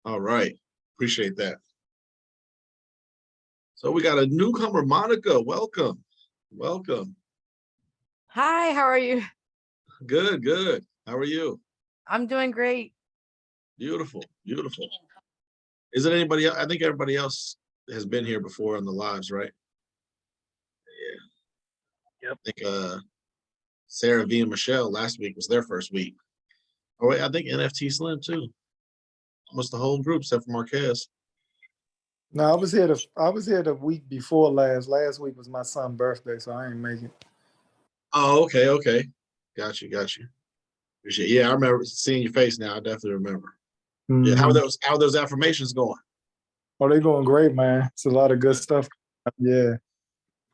All right. Appreciate that. So we got a newcomer, Monica. Welcome. Welcome. Hi, how are you? Good, good. How are you? I'm doing great. Beautiful, beautiful. Is it anybody else? I think everybody else has been here before on the lives, right? Yeah. Yep. I think Sarah V and Michelle last week was their first week. Oh wait, I think NFT Slim too. Almost the whole group except for Marquez. No, I was here the week before last. Last week was my son's birthday, so I ain't make it. Oh, okay, okay. Got you, got you. Appreciate it. Yeah, I remember seeing your face now. I definitely remember. Yeah, how are those affirmations going? Oh, they going great, man. It's a lot of good stuff. Yeah.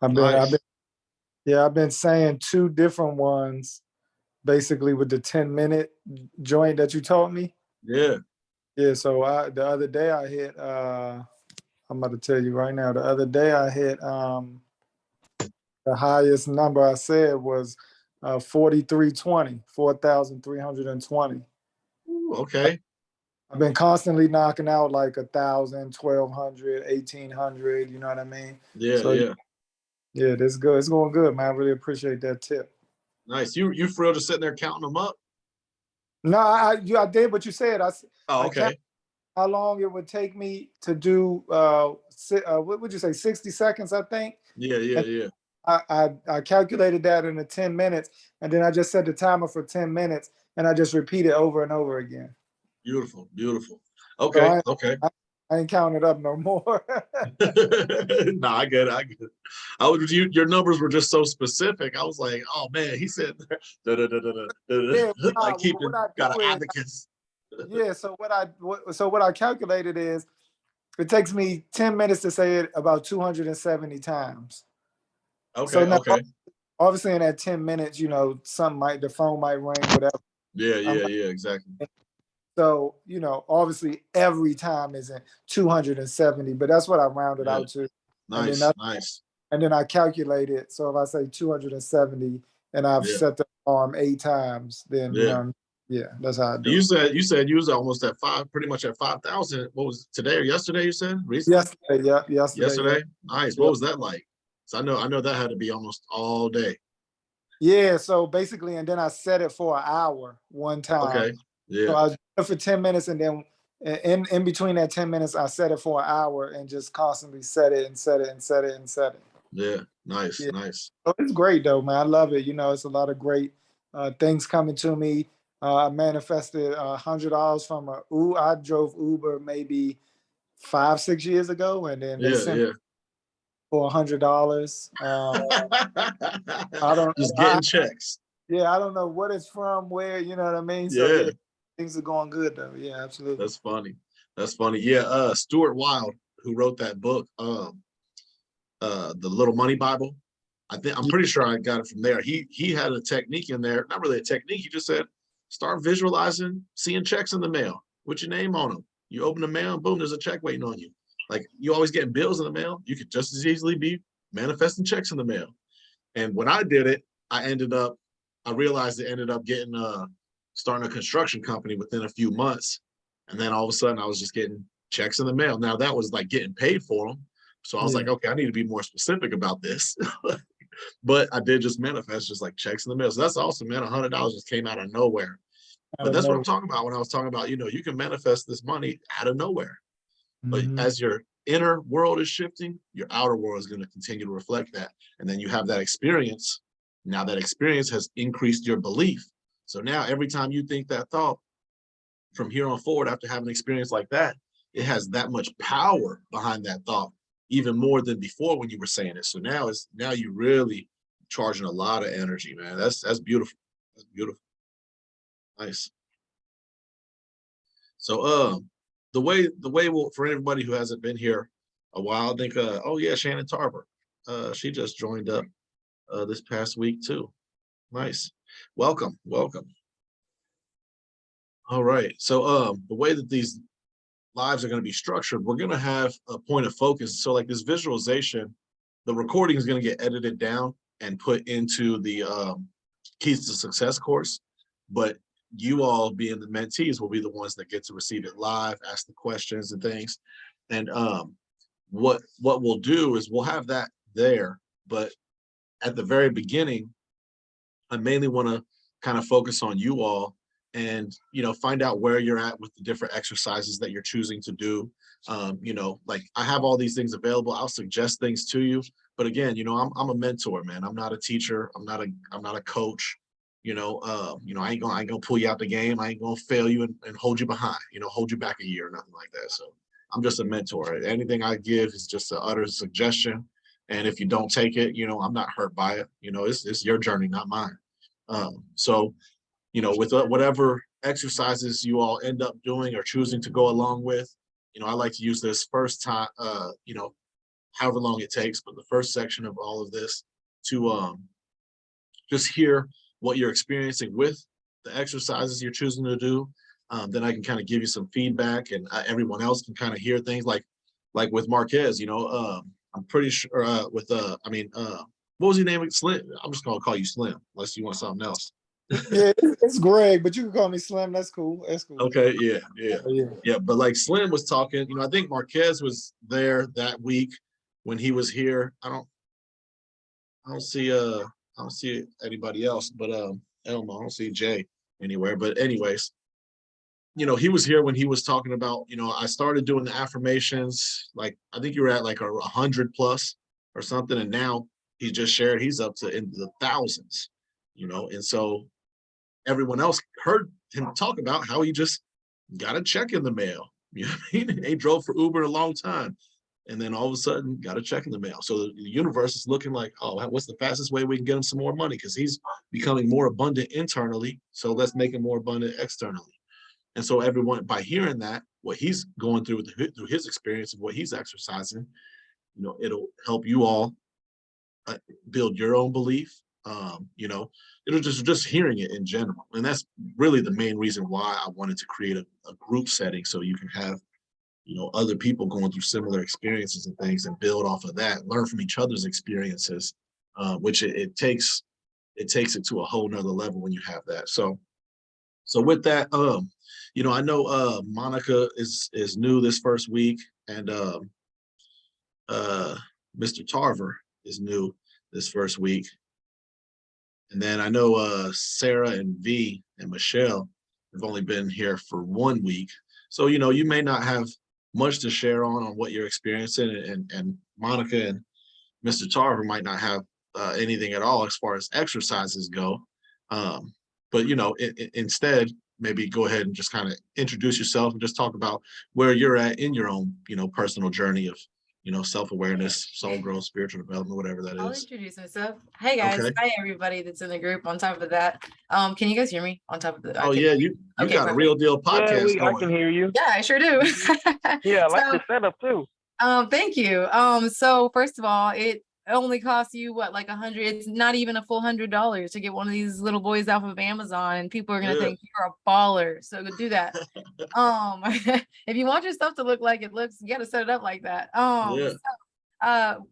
I've been saying two different ones basically with the 10-minute joint that you taught me. Yeah. Yeah, so the other day I hit I'm about to tell you right now, the other day I hit the highest number I said was 4,320. Ooh, okay. I've been constantly knocking out like 1,000, 1,200, 1,800, you know what I mean? Yeah, So, yeah. Yeah, that's good. It's going good, man. I really appreciate that tip. Nice. You for real just sitting there counting them up? No, I did what you said. Oh, okay. How long it would take me to do what would you say, 60 seconds, I think? Yeah, yeah, yeah. I calculated that in the 10 minutes, and then I just set the timer for 10 minutes, and I just repeat it over and over again. Beautiful, beautiful. Okay, so okay. I ain't counting it up no more. No, I get it. I get it. Your numbers were just so specific. I was like, oh man, he said Yeah, like keeping got an is, advocates. Yeah, so what I calculated is it takes me 10 minutes to say it about 270 times. Okay, so now, okay. Obviously in that 10 minutes, the phone might ring, whatever. Yeah, yeah, exactly. So, obviously every time isn't 270, but that's what I rounded out to. Nice, nice. And then I calculate it. So if I say 270 and I've set the alarm 8 times, then, that's how I do it. You said you was almost at pretty much at 5,000. What was it, today or yesterday you said? Recently? Yesterday. Nice. What was that like? So I know that had to be almost all day. Yeah, so basically, and then I set it for an hour one time. Okay. Yeah. So I was doing it for 10 minutes, and then in between that 10 minutes, I set it for an hour and just constantly set it and set it and set it and set it. Yeah, nice, nice. So it's great though, man. I love it. It's a lot of great things coming to me. I manifested $100 from I drove Uber maybe 5-6 years ago, and then they sent for $100. I don't just getting checks. Yeah, I don't know what it's from, where, you know what I mean? So yeah, things are going good though. Yeah, absolutely. That's funny. That's funny. Yeah, Stuart Wilde, who wrote that book, The Little Money Bible. I'm pretty sure I got it from there. He had a technique in there, not really a technique. He just said, start visualizing, seeing checks in the mail with your name on them. You open the mail, and boom, there's a check waiting on you. Like you always getting bills in the mail. You could just as easily be manifesting checks in the mail. And when I did it, I realized it ended up getting starting a construction company within a few months. And then all of a sudden I was just getting checks in the mail. Now that was like getting paid for them. So I was like, okay, I need to be more specific about this. But I did just manifest just like checks in the mail. So that's awesome, man. $100 just came out of nowhere. But that's what I'm talking about when I was talking about, you can manifest this money out of nowhere. But as your inner world is shifting, your outer world is going to continue to reflect that. And then you have that experience. Now that experience has increased your belief. So now every time you think that thought, from here on forward, after having an experience like that, it has that much power behind that thought, even more than before when you were saying it. So now you really charging a lot of energy, man. That's beautiful. That's beautiful. Nice. So the way for anybody who hasn't been here a while, I think oh yeah, Shannon Tarver. She just joined up this past week too. Nice. Welcome. All right. So the way that these lives are going to be structured, we're going to have a point of focus. So like this visualization, the recording is going to get edited down and put into the Keys to Success course. But you all being the mentees will be the ones that get to receive it live, ask the questions and things. And what we'll do is we'll have that there, but at the very beginning, I mainly want to kind of focus on you all and, find out where you're at with the different exercises that you're choosing to do. Like I have all these things available. I'll suggest things to you. But again, I'm a mentor, man. I'm not a teacher. I'm not a coach. I ain't gonna pull you out the game. I ain't gonna fail you and hold you behind, hold you back a year or nothing like that. So I'm just a mentor. Anything I give is just an utter suggestion. And if you don't take it, I'm not hurt by it. It's your journey, not mine. So, with whatever exercises you all end up doing or choosing to go along with, I like to use this first time, however long it takes, but the first section of all of this to just hear what you're experiencing with the exercises you're choosing to do. Then I can kind of give you some feedback, and everyone else can kind of hear things like with Marquez. I'm pretty sure what was your name? Slim. I'm just gonna call you Slim, unless you want something else. Yeah, it's Greg, but you can call me Slim. That's cool. That's cool. Okay, yeah. But like Slim was talking, I think Marquez was there that week when he was here. I don't see anybody else, but Elmo. I don't see Jay anywhere. But anyways, he was here when he was talking about, I started doing the affirmations. Like I think you were at like 100 plus or something, and now he just shared he's up to in the thousands. And so everyone else heard him talk about how he just got a check in the mail. You know what I mean? He drove for Uber a long time, and then all of a sudden got a check in the mail. So the universe is looking like, oh, what's the fastest way we can get him some more money? Because he's becoming more abundant internally. So let's make him more abundant externally. And so everyone, by hearing that, what he's going through through his experience of what he's exercising, it'll help you all build your own belief. It'll just hearing it in general. And that's really the main reason why I wanted to create a group setting, so you can have, other people going through similar experiences and things and build off of that, learn from each other's experiences, which it takes it to a whole nother level when you have that. So with that, I know Monica is new this first week, and Mr. Tarver is new this first week. And then I know Sarah and V and Michelle have only been here for 1 week. So, you may not have much to share on what you're experiencing, and Monica and Mr. Tarver might not have anything at all as far as exercises go. But, instead, maybe go ahead and just kind of introduce yourself and just talk about where you're at in your own, personal journey of, self-awareness, soul growth, spiritual development, whatever that I'll is. introduce myself. Hey guys. Okay. Hi everybody that's in the group. On top of that, can you guys hear me? On top of that, Oh yeah, you okay, got a real deal podcast I going. can hear you. yeah, I sure do. Yeah, I like So, the setup too. Thank you. So first of all, it only costs you what, like 100? It's not even a full $100 to get one of these little boys off of Amazon, and people are gonna Yeah. think you're a baller. So go do that. If you want your stuff to look like it looks, you got to set it up like that. Yeah.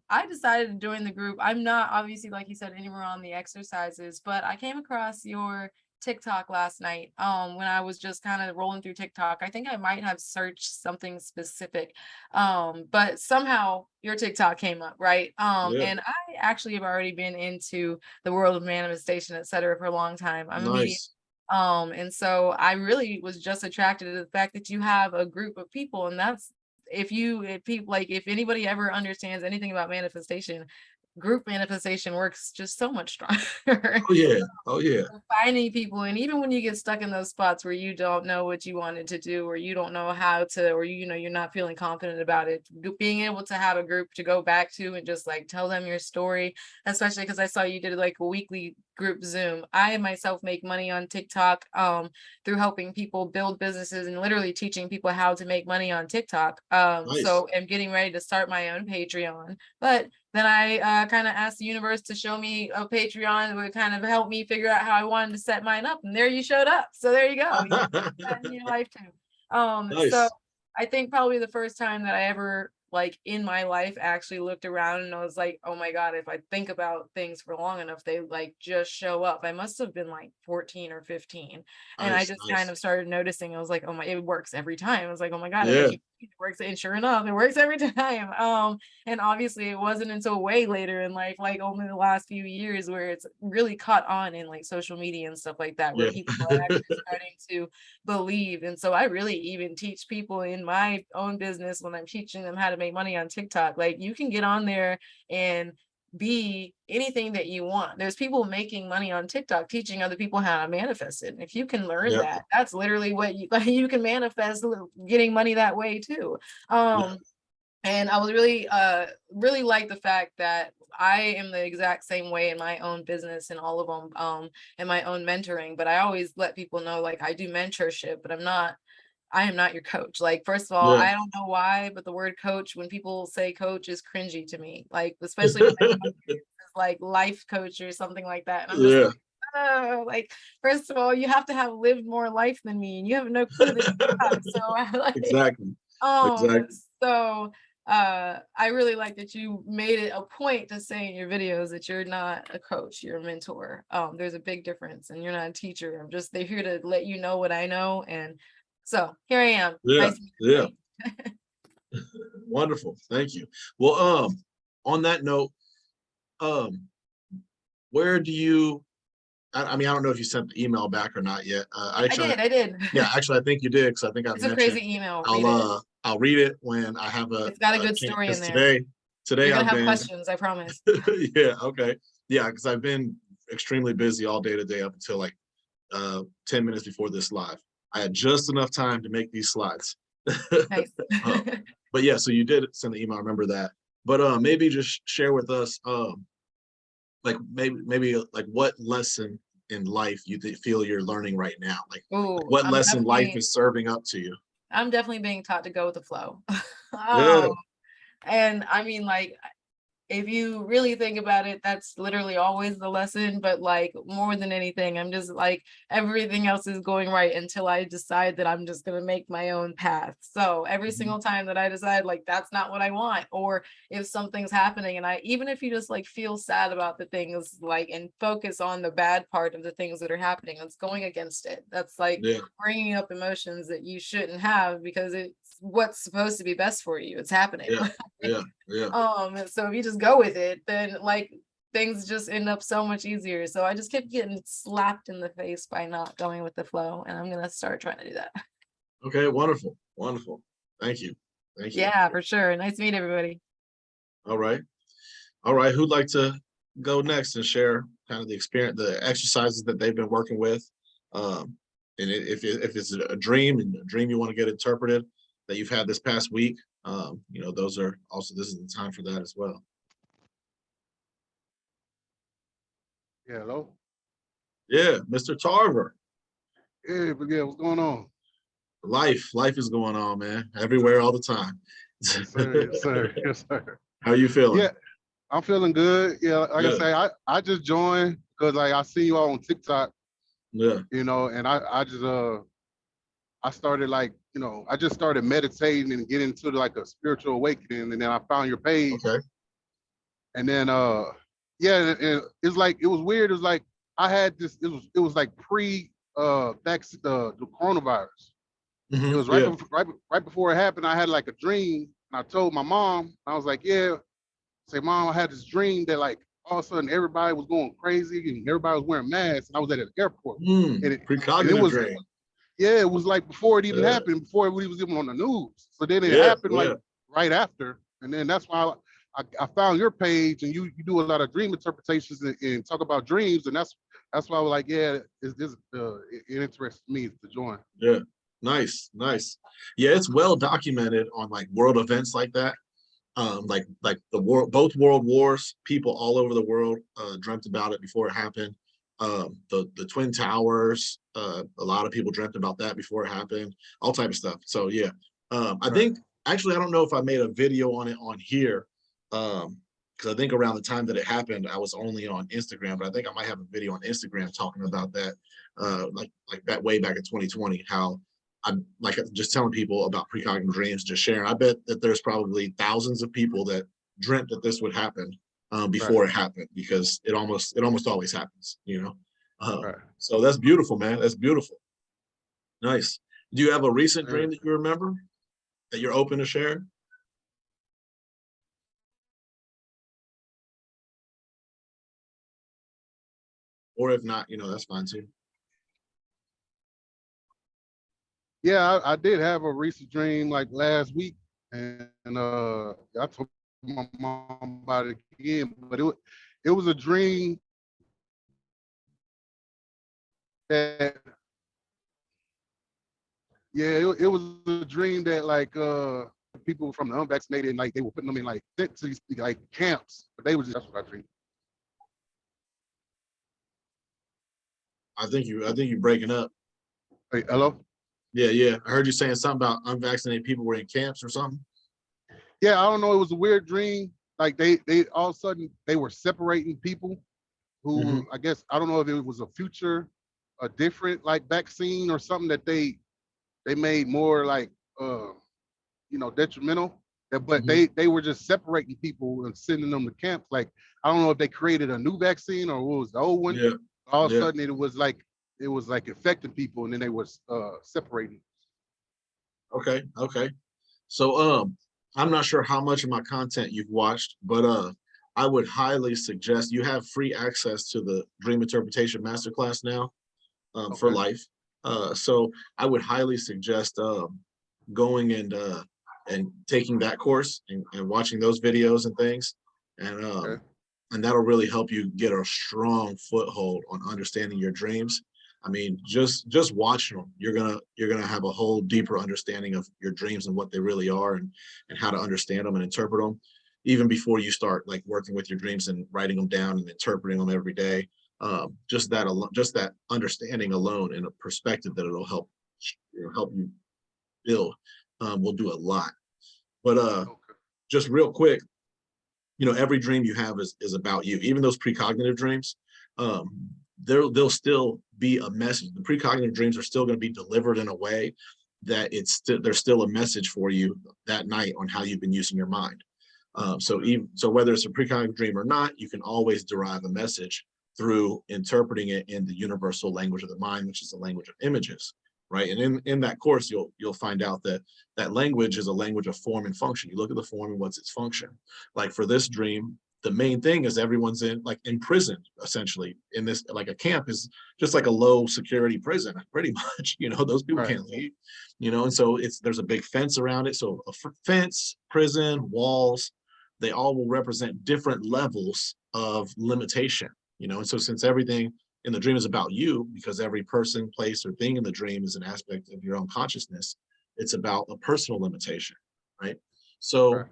I decided to join the group. I'm not obviously, like you said, anywhere on the exercises, but I came across your TikTok last night when I was just kind of rolling through TikTok. I think I might have searched something specific, but somehow your TikTok came up, right? Yeah. And I actually have already been into the world of manifestation, etc., for a long time. I'm a medium. Nice. And so I really was just attracted to the fact that you have a group of people, and that's if people, like, if anybody ever understands anything about manifestation, group manifestation works just so much stronger. Oh yeah. Oh yeah. Finding people, and even when you get stuck in those spots where you don't know what you wanted to do, or you don't know how to, or you're not feeling confident about it, being able to have a group to go back to and just like tell them your story, especially because I saw you did like a weekly group Zoom. I myself make money on TikTok through helping people build businesses and literally teaching people how to make money on TikTok. Nice. So I'm getting ready to start my own Patreon, but then I kind of asked the universe to show me a Patreon that would kind of help me figure out how I wanted to set mine up. And there you showed up. So there you go. You do that in your life too. Nice. So I think probably the first time that I ever like in my life actually looked around and I was like, oh my God, if I think about things for long enough, they like just show up. I must have been like 14 or 15. And I Nice, just kind nice. of started noticing, I was like, oh my, it works every time. I was like, oh my God, if I Yeah, keep it works. And sure enough, it works every time. And obviously it wasn't until way later in life, like only the last few years, where it's really caught on in like social media and stuff like that, where yeah. people are actually starting to believe. And so I really even teach people in my own business when I'm teaching them how to make money on TikTok. Like, you can get on there and be anything that you want. There's people making money on TikTok teaching other people how to manifest it. And if you can learn Yep. that, that's literally what you like, you can manifest getting money that way too. And I was really like the fact that I am the exact same way in my own business and all of them, in my own mentoring. But I always let people know, like, I do mentorship, but I am not your coach. Like, first of all, Yeah. I don't know why, but the word coach, when people say coach, is cringy to me. Like, especially when I it's like life coach or something like that. And I'm just Yeah, like, oh, like, first of all, you have to have lived more life than me, and you have no clue that you have. So I like, exactly. um, Exactly. so I really like that you made it a point to say in your videos that you're not a coach, you're a mentor. There's a big difference, and you're not a teacher. They're here to let you know what I know. And so here I am. Yeah, Nice to meet you. yeah. Wonderful. Thank you. Well, on that note, um, where do you, I mean, I don't know if you sent the email back or not yet. I did. Yeah, actually, I think you did, because I think I've It's a mentioned, crazy email. Read it. I'll read it when I have It's got a a good chance, story in because there. today You're gonna I've have been, questions, I promise. yeah, okay. Yeah, because I've been extremely busy all day today up until like 10 minutes before this live. I had just enough time to make these slides. Nice. Uh, but yeah, so you did send the email, I remember that. But maybe just share with us, like maybe like what lesson in life you feel you're learning right now, like Ooh, what lesson life is serving up to you. I'm definitely being taught to go with the flow. Yeah, And I mean, like, if you really think about it, that's literally always the lesson. But like, more than anything, I'm just like, everything else is going right until I decide that I'm just going to make my own path. So every single time that I decide like that's not what I want, or if something's happening and even if you just like feel sad about the things, like, and focus on the bad part of the things that are happening, that's going against it. That's like yeah, bringing up emotions that you shouldn't have, because it's what's supposed to be best for you. It's happening. yeah, yeah, yeah. So if you just go with it, then like things just end up so much easier. So I just kept getting slapped in the face by not going with the flow, and I'm gonna start trying to do that. Okay, wonderful, wonderful. Thank you, thank you. Yeah, for sure. Nice to meet everybody. All right, all right. Who'd like to go next and share kind of the experience, the exercises that they've been working with? And if it's a dream, and a dream you want to get interpreted that you've had this past week, you know, those are also, this is the time for that as well. Yeah, hello. Yeah, Mr. Tarver. Yeah, but yeah, what's going on? Life is going on, man. Everywhere, all the time. Yes, sir. Yes, sir. Yes, sir. How you feeling? Yeah, I'm feeling good. Yeah, like I Good. say, I just joined because like I see you all on TikTok, Yeah. and I just I started like, I just started meditating and getting into like a spiritual awakening, and then I found your page, Okay. and then yeah, it's like it was weird. It was like I had this. It was like pre the coronavirus. It was Yeah. right before it happened. I had like a dream, and I told my mom. I was like, "Yeah, say, Mom, I had this dream that like all of a sudden everybody was going crazy and everybody was wearing masks, and I was at an airport, and it Precognitive was dream. yeah, it was like before it even Yeah. happened, before it was even on the news. So then it Yeah. happened like right after, and then that's why I found your page, and you do a lot of dream interpretations and talk about dreams, and that's why I was like, yeah, it interests me to join. Yeah. Nice. Nice. Yeah, it's well documented on like world events like that. Like the both world wars, people all over the world dreamt about it before it happened. The Twin Towers, a lot of people dreamt about that before it happened, all type of stuff. So yeah, I think actually I don't know if I made a video on it on here, because I think around the time that it happened, I was only on Instagram, but I think I might have a video on Instagram talking about that, like that way back in 2020, how I'm like just telling people about precognitive dreams, just sharing. I bet that there's probably thousands of people that dreamt that this would happen before it happened, because it almost always happens, you know. So that's beautiful, man. That's beautiful. Nice. Do you have a recent dream that you remember that you're open to share? Or if not, you know, that's fine too. Yeah, I did have a recent dream like last week, and I told my mom about it again, but it was a dream that, yeah, it was a dream that like people from the unvaccinated, like they were putting them in like sent to these like camps, but they was just, that's what I dreamed. I think you're breaking up. Hey, hello? Yeah. I heard you saying something about unvaccinated people were in camps or something. Yeah, I don't know. It was a weird dream. Like they all of a sudden they were separating people who, I guess, I don't know if it was a different like vaccine or something that they made more like detrimental. But they were just separating people and sending them to camps. Like I don't know if they created a new vaccine or what was the old one. Yeah. All of a sudden it was like affecting people, and then they was separating. Okay. So I'm not sure how much of my content you've watched, but I would highly suggest you have free access to the Dream Interpretation Masterclass now for life. So I would highly suggest going and taking that course and watching those videos and things, and that'll really help you get a strong foothold on understanding your dreams. I mean, just watching them, you're gonna have a whole deeper understanding of your dreams and what they really are, and how to understand them and interpret them, even before you start like working with your dreams and writing them down and interpreting them every day. Just that understanding alone and a perspective that it'll help you build will do a lot. But just real quick, you know, every dream you have is about you. Even those precognitive dreams, there'll still be a message. The precognitive dreams are still going to be delivered in a way that there's still a message for you that night on how you've been using your mind. So whether it's a precognitive dream or not, you can always derive a message through interpreting it in the universal language of the mind, which is the language of images, right? And in that course, you'll find out that language is a language of form and function. You look at the form and what's its function. Like for this dream, the main thing is everyone's in prison, essentially. In this, like a camp is just like a low security prison, pretty much. You know, those people can't leave. You know, and so there's a big fence around it. So a fence, prison, walls, they all will represent different levels of limitation. You know, and so since everything in the dream is about you, because every person, place, or thing in the dream is an aspect of your own consciousness, it's about a personal limitation, right? So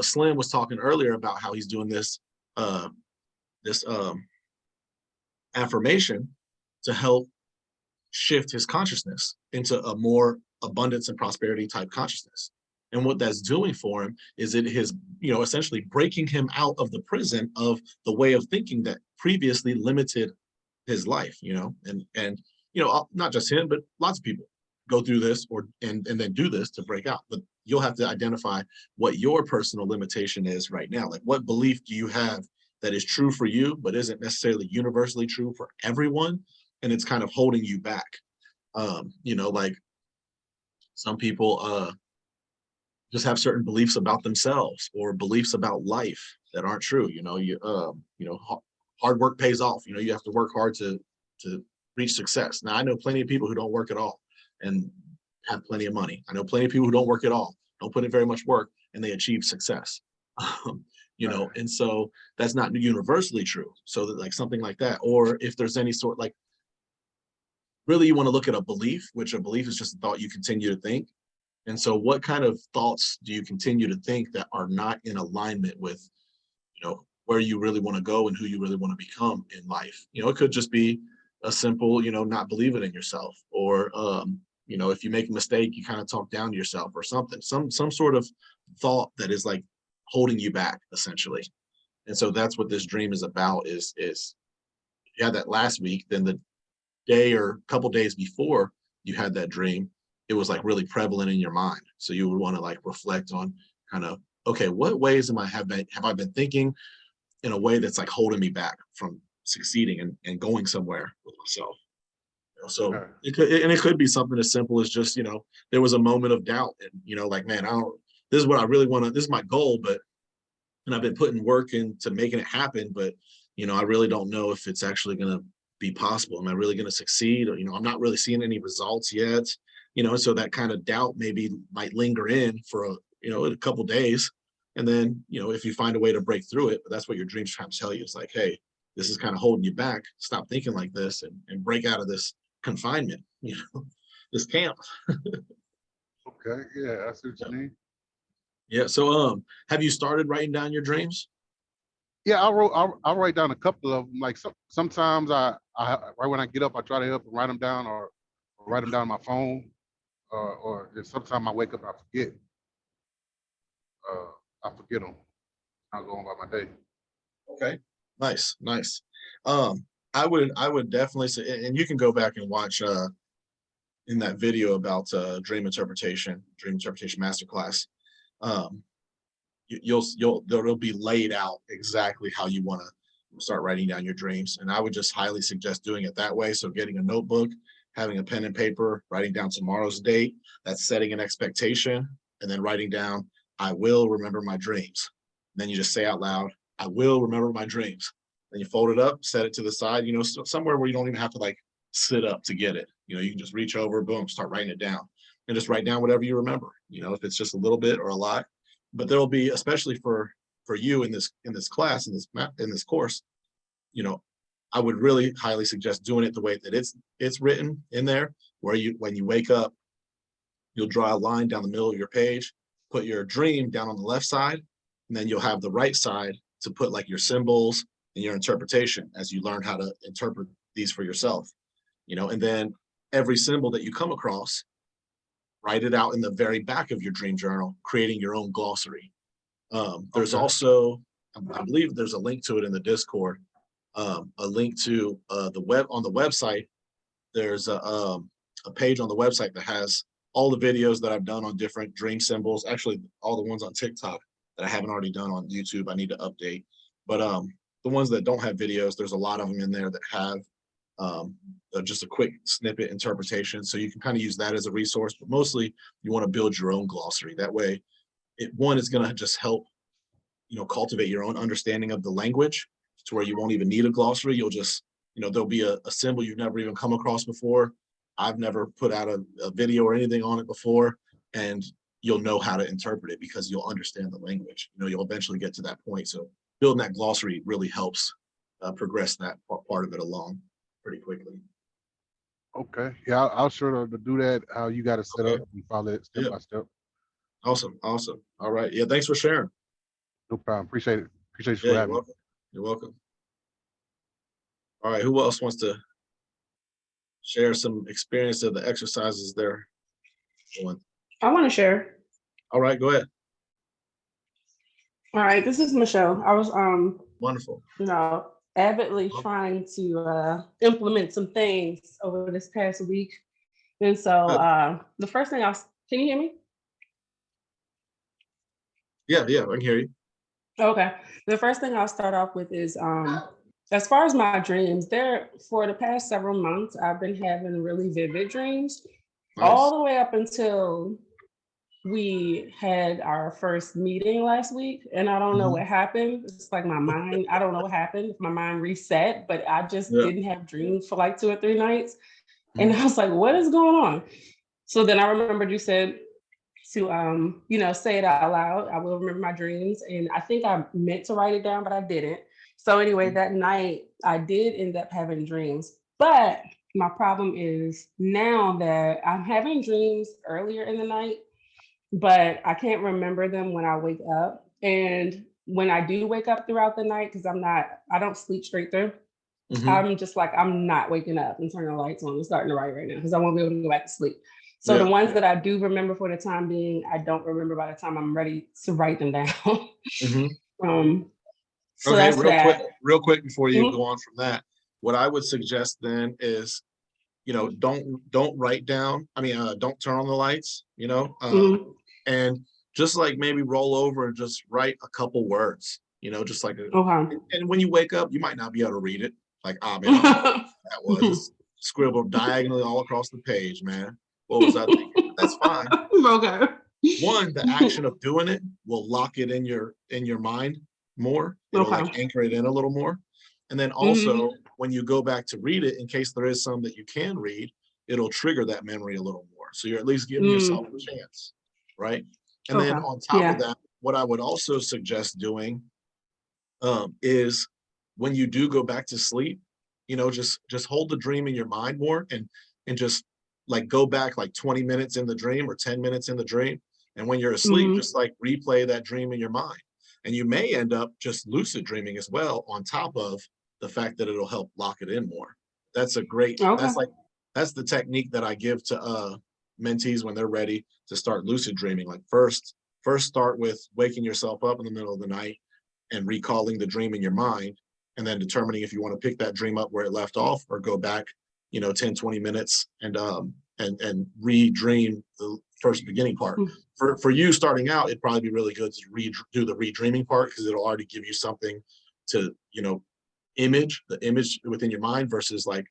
Slim was talking earlier about how he's doing this affirmation to help shift his consciousness into a more abundance and prosperity type consciousness. And what that's doing for him is it is, you know, essentially breaking him out of the prison of the way of thinking that previously limited his life, you know, and you know, not just him, but lots of people go through this and then do this to break out. But you'll have to identify what your personal limitation is right now. Like, what belief do you have that is true for you, but isn't necessarily universally true for everyone? And it's kind of holding you back. You know, like some people just have certain beliefs about themselves or beliefs about life that aren't true. You know, hard work pays off. You know, you have to work hard to reach success. Now, I know plenty of people who don't work at all and have plenty of money. I know plenty of people who don't work at all, don't put in very much work, and they achieve success. You know, and so that's not universally true. So that like something like that, or if there's any sort, like, really you want to look at a belief, which a belief is just a thought you continue to think. And so what kind of thoughts do you continue to think that are not in alignment with, you know, where you really want to go and who you really want to become in life? You know, it could just be a simple, you know, not believing in yourself, or you know, if you make a mistake, you kind of talk down to yourself or something, some sort of thought that is like holding you back, essentially. And so that's what this dream is about, is you had that last week, then the day or a couple days before you had that dream, it was like really prevalent in your mind. So you would want to like reflect on kind of, okay, what ways have I been thinking in a way that's like holding me back from succeeding and going somewhere with myself. So Okay. it could be something as simple as just, there was a moment of doubt and, like, man, this is what I really want to, this is my goal, and I've been putting work into making it happen, but, I really don't know if it's actually going to be possible. Am I really going to succeed? Or, I'm not really seeing any results yet, so that kind of doubt maybe might linger in for a couple days. And then, if you find a way to break through it, but that's what your dreams trying to tell you. It's like, hey, this is kind of holding you back. Stop thinking like this and break out of this confinement, this camp. Okay. Yeah, I see what you mean. Yeah. So have you started writing down your dreams? Yeah, I'll write down a couple of them. Like sometimes I right when I get up, I try to help and write them down or write them down on my phone. Or sometimes I wake up, I forget. I forget them. I'll go on by my day. Okay. Nice. I would definitely say, and you can go back and watch in that video about dream interpretation masterclass. It'll be laid out exactly how you want to start writing down your dreams. And I would just highly suggest doing it that way. So getting a notebook, having a pen and paper, writing down tomorrow's date, that's setting an expectation, and then writing down, I will remember my dreams. And then you just say out loud, I will remember my dreams. Then you fold it up, set it to the side, somewhere where you don't even have to like sit up to get it. You can just reach over, boom, start writing it down, and just write down whatever you remember, if it's just a little bit or a lot. But there'll be, especially for you in this class, in this course, I would really highly suggest doing it the way that it's written in there, where when you wake up, you'll draw a line down the middle of your page, put your dream down on the left side, and then you'll have the right side to put like your symbols and your interpretation as you learn how to interpret these for yourself, and then every symbol that you come across, write it out in the very back of your dream journal, creating your own glossary. There's also, I believe there's a link to it in the Discord, a link to on the website. There's a page on the website that has all the videos that I've done on different dream symbols, actually all the ones on TikTok that I haven't already done on YouTube. I need to update, but the ones that don't have videos, there's a lot of them in there that have just a quick snippet interpretation. So you can kind of use that as a resource, but mostly you want to build your own glossary. That way, one is going to just help, cultivate your own understanding of the language to where you won't even need a glossary. You'll just, there'll be a symbol you've never even come across before. I've never put out a video or anything on it before, and you'll know how to interpret it because you'll understand the language. You'll eventually get to that point. So building that glossary really helps progress that part of it along pretty quickly. Okay. Yeah, I'll sure to do that. How you got it set up and follow it step by step. Awesome. All right. Yeah. Thanks for sharing. No problem. Appreciate it. Appreciate you for having me. You're welcome. All right. Who else wants to share some experience of the exercises they're doing? I want to share. All right. Go ahead. All right. This is Michelle. I was Wonderful. avidly trying to implement some things over this past week. And so the first thing can you hear me? Yeah, I can hear you. Okay. The first thing I'll start off with is as far as my dreams, for the past several months, I've been having really vivid dreams. Nice. All the way up until we had our first meeting last week, and I don't know what happened. It's like my mind, I don't know what happened. My mind reset, but I just didn't have dreams for like 2 or 3 nights. And I was like, what is going on? So then I remembered you said to, say it out loud. I will remember my dreams. And I think I meant to write it down, but I didn't. So anyway, that night I did end up having dreams. But my problem is now that I'm having dreams earlier in the night, but I can't remember them when I wake up. And when I do wake up throughout the night, because I don't sleep straight through. I'm just like, I'm not waking up and turning the lights on and starting to write right now because I won't be able to go back to sleep. So the ones that I do remember for the time being, I don't remember by the time I'm ready to write them down. So okay, that's real quick before you go on from that, what I would suggest then is don't write down. Don't turn on the lights, and just like maybe roll over and just write a couple words, just like and when you wake up, you might not be able to read it. Like, man, that was just scribbled diagonally all across the page, man. What was I thinking? That's fine. Okay. One, the action of doing it will lock it in your mind more. It'll like anchor it in a little more. And then also when you go back to read it, in case there is some that you can read, it'll trigger that memory a little more. So you're at least giving yourself a chance, right? And then on top of that, what I would also suggest doing is when you do go back to sleep, just hold the dream in your mind more and just like go back like 20 minutes in the dream or 10 minutes in the dream. And when you're asleep, just like replay that dream in your mind. And you may end up just lucid dreaming as well, on top of the fact that it'll help lock it in more. That's a great, that's the technique that I give to mentees when they're ready to start lucid dreaming. Like first start with waking yourself up in the middle of the night and recalling the dream in your mind, and then determining if you want to pick that dream up where it left off or go back, 10, 20 minutes and re-dream the first beginning part. For you starting out, it'd probably be really good to do the re-dreaming part, because it'll already give you something to, image the image within your mind versus like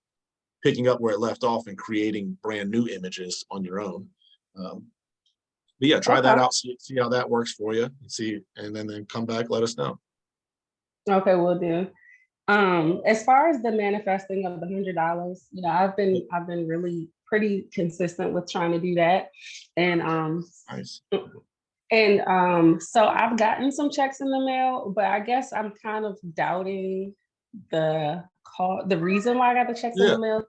picking up where it left off and creating brand new images on your own. But yeah, try that out, see how that works for you, and then come back, let us know. Okay, will do. As far as the manifesting of the $100, I've been really pretty consistent with trying to do that. And nice. And so I've gotten some checks in the mail, but I guess I'm kind of doubting the reason why I got the checks in the mail,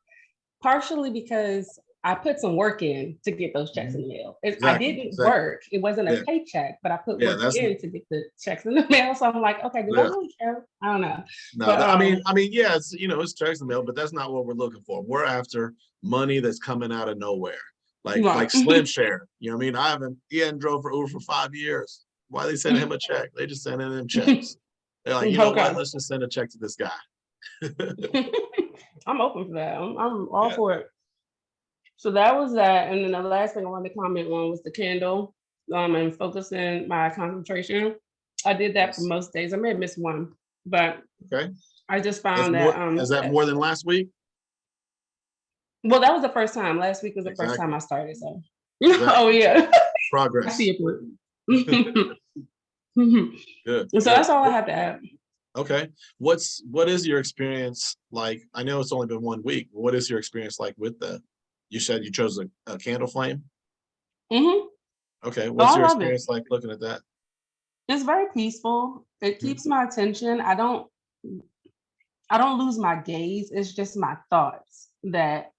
partially because I put some work in to get those checks in the mail. I didn't work. It wasn't a paycheck, but I put work in to get the checks in the mail. So I'm like, okay, do I really care? I don't know. No, but, yeah, it's, it's checks in the mail, but that's not what we're looking for. We're after money that's coming out of nowhere. Like Slim Share. You know what I mean? He hadn't drove for Uber for 5 years. Why they sending him a check? They just sending him checks. They're like, you know what? Let's just send a check to this guy. I'm open for that. I'm all for it. So that was that. And then the last thing I wanted to comment on was the candle and focusing my concentration. I did that for most days. I may have missed one, but I just found is that more than last week? Well, that was the first time. Last week was the first time I started. So, oh yeah, progress. I see it. Good. So that's all I have to add. Okay. What is your experience like? I know it's only been 1 week. What is your experience like with that? You said you chose a candle flame? Okay. What's your experience like looking at that? It's very peaceful. It keeps my attention. I don't lose my gaze. It's just my thoughts that,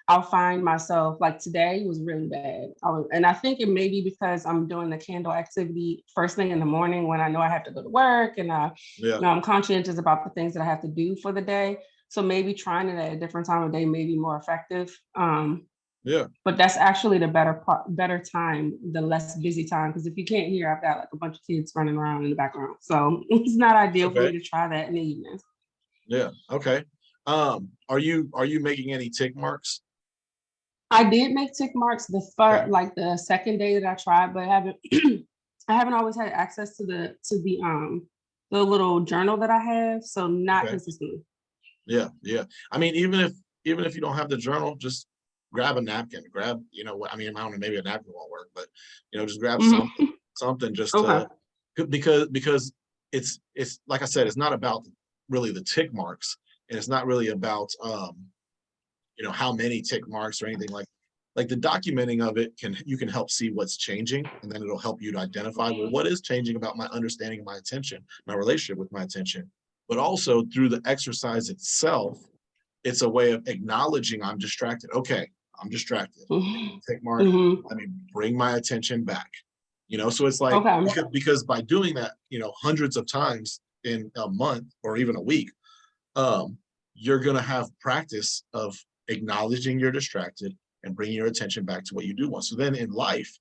I'll find myself, like today was really bad. And I think it may be because I'm doing the candle activity first thing in the morning when I know I have to go to work, and I'm conscientious about the things that I have to do for the day. So maybe trying it at a different time of day may be more effective. But that's actually the better time, the less busy time. Because if you can't hear, I've got like a bunch of kids running around in the background. So it's not ideal for me to try that in the evening. Yeah. Okay. Are you making any tick marks? I did make tick marks like the second day that I tried, but I haven't always had access to the little journal that I have, so not consistently. Yeah. I mean, even if you don't have the journal, just grab a napkin. I don't know, maybe a napkin won't work, but just grab something just to, because it's like I said, it's not about really the tick marks, and it's not really about how many tick marks or anything like the documenting of it you can help see what's changing, and then it'll help you to identify, well, what is changing about my understanding of my attention, my relationship with my attention. But also through the exercise itself, it's a way of acknowledging I'm distracted. Okay, I'm distracted. Tick mark. Let me bring my attention back. So it's like, because by doing that, hundreds of times in a month or even a week, you're going to have practice of acknowledging you're distracted and bringing your attention back to what you do want. So then in life,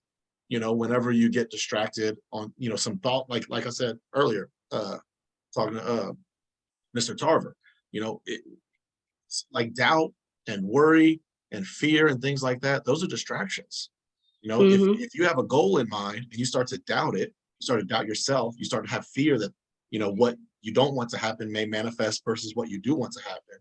whenever you get distracted on, some thought, like I said earlier, talking to Mr. Tarver, it's like doubt and worry and fear and things like that, those are distractions. You know, if you have a goal in mind and you start to doubt it, you start to doubt yourself, you start to have fear that, you know, what you don't want to happen may manifest versus what you do want to happen.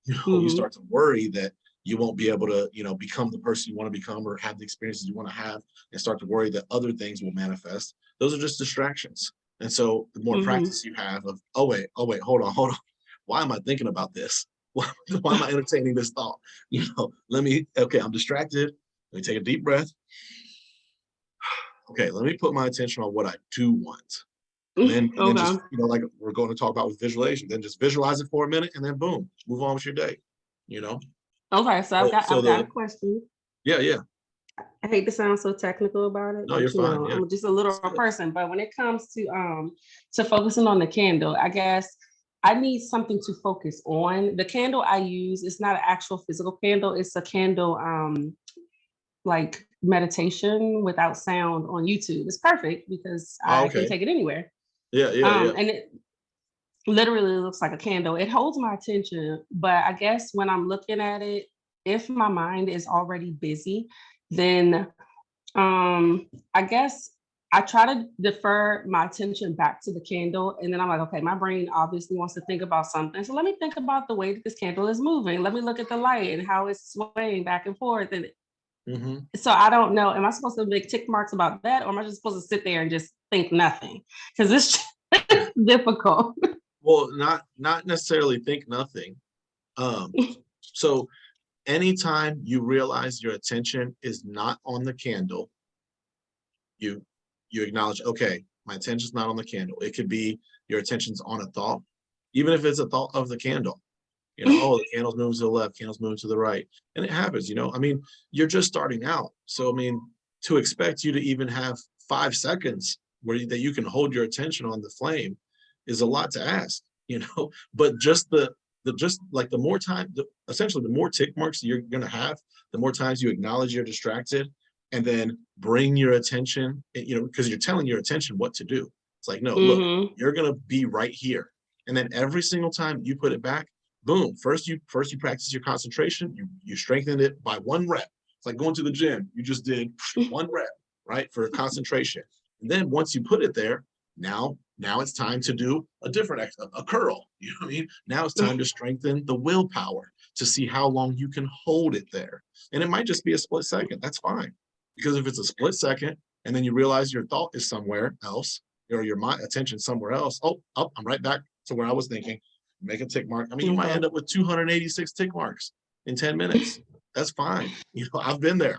You know, you start to worry that you won't be able to, you know, become the person you want to become or have the experiences you want to have, and start to worry that other things will manifest. Those are just distractions. And so the more practice you have of, oh wait, hold on. Why am I thinking about this? Why am I entertaining this thought? You know, okay, I'm distracted. Let me take a deep breath. Okay, let me put my attention on what I do want. And then just, you know, like we're going to talk about with visualization, then just visualize it for a minute and then boom, move on with your day, you know? Okay, so I've got a question. Yeah. I hate to sound so technical about it, No, but you're you fine. know, Yeah. I'm just a little person. But when it comes to focusing on the candle, I guess I need something to focus on. The candle I use is not an actual physical candle. It's a candle like meditation without sound on YouTube. It's perfect because I can take it anywhere. Yeah. And it literally looks like a candle. It holds my attention, but I guess when I'm looking at it, if my mind is already busy, then I guess I try to defer my attention back to the candle. And then I'm like, okay, my brain obviously wants to think about something. So let me think about the way that this candle is moving. Let me look at the light and how it's swaying back and forth. And so I don't know, am I supposed to make tick marks about that? Or am I just supposed to sit there and just think nothing? Because it's difficult. Well, not necessarily think nothing. So anytime you realize your attention is not on the candle, you acknowledge, okay, my attention's not on the candle. It could be your attention's on a thought, even if it's a thought of the candle. You know, oh, the candle's moving to the left, candle's moving to the right. And it happens, you know, I mean, you're just starting out. So, I mean, to expect you to even have 5 seconds that you can hold your attention on the flame is a lot to ask, you know, but just just like the more time, essentially the more tick marks you're going to have, the more times you acknowledge you're distracted and then bring your attention, you know, because you're telling your attention what to do. It's like, no, look, you're going to be right here. And then every single time you put it back, boom, first you practice your concentration, you strengthen it by 1 rep. It's like going to the gym. You just did 1 rep, right, for concentration. And then once you put it there, now it's time to do a different a curl. You know what I mean? Now it's time to strengthen the willpower to see how long you can hold it there. And it might just be a split second. That's fine. Because if it's a split second and then you realize your thought is somewhere else, or your mind attention somewhere else, oh, I'm right back to where I was thinking. Make a tick mark. I mean, you might end up with 286 tick marks in 10 minutes. That's fine. You know, I've been there,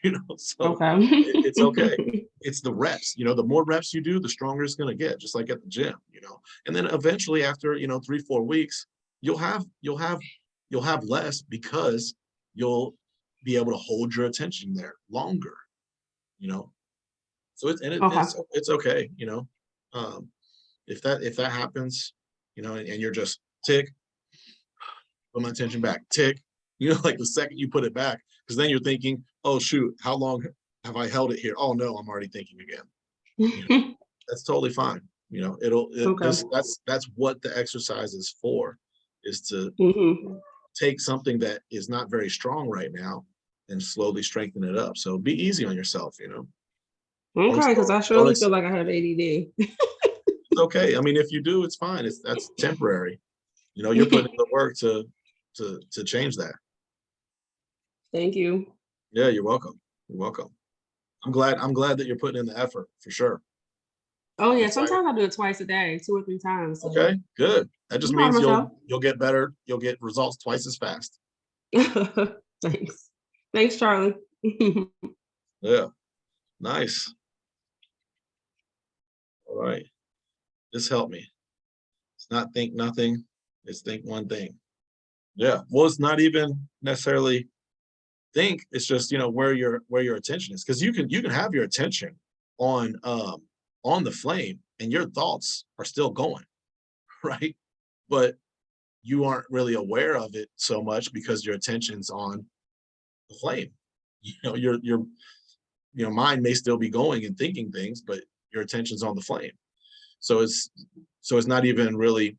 you know, so it's okay. It's the reps, you know, the more reps you do, the stronger it's going to get, just like at the gym, you know, and then eventually after, you know, 3-4 weeks, you'll have less because you'll be able to hold your attention there longer, you know, so it's okay. You know, if that happens, you know, and you're just tick, put my attention back, tick, you know, like the second you put it back, because then you're thinking, oh shoot, how long have I held it here? Oh no, I'm already thinking again. You know, that's totally fine. You know, that's what the exercise is for, is to take something that is not very strong right now and slowly strengthen it up. So be easy on yourself, you know. Okay, because I surely feel like I have ADD. It's okay. I mean, if you do, it's fine. That's temporary. You know, you're putting in the work to change that. Thank you. Yeah, you're welcome. You're welcome. I'm glad that you're putting in the effort for sure. Oh yeah, sometimes I do it twice a day, 2 or 3 times. So. Okay, good. That just means you'll get better. You'll get results twice as fast. Thanks, Charlie. Yeah, nice. All right, this helped me. It's not think nothing. It's think one thing. Yeah. Well, it's not even necessarily think. It's just, you know, where your attention is, because you can have your attention on the flame and your thoughts are still going, right? But you aren't really aware of it so much because your attention's on the flame. You know, your mind may still be going and thinking things, but your attention's on the flame. So it's not even really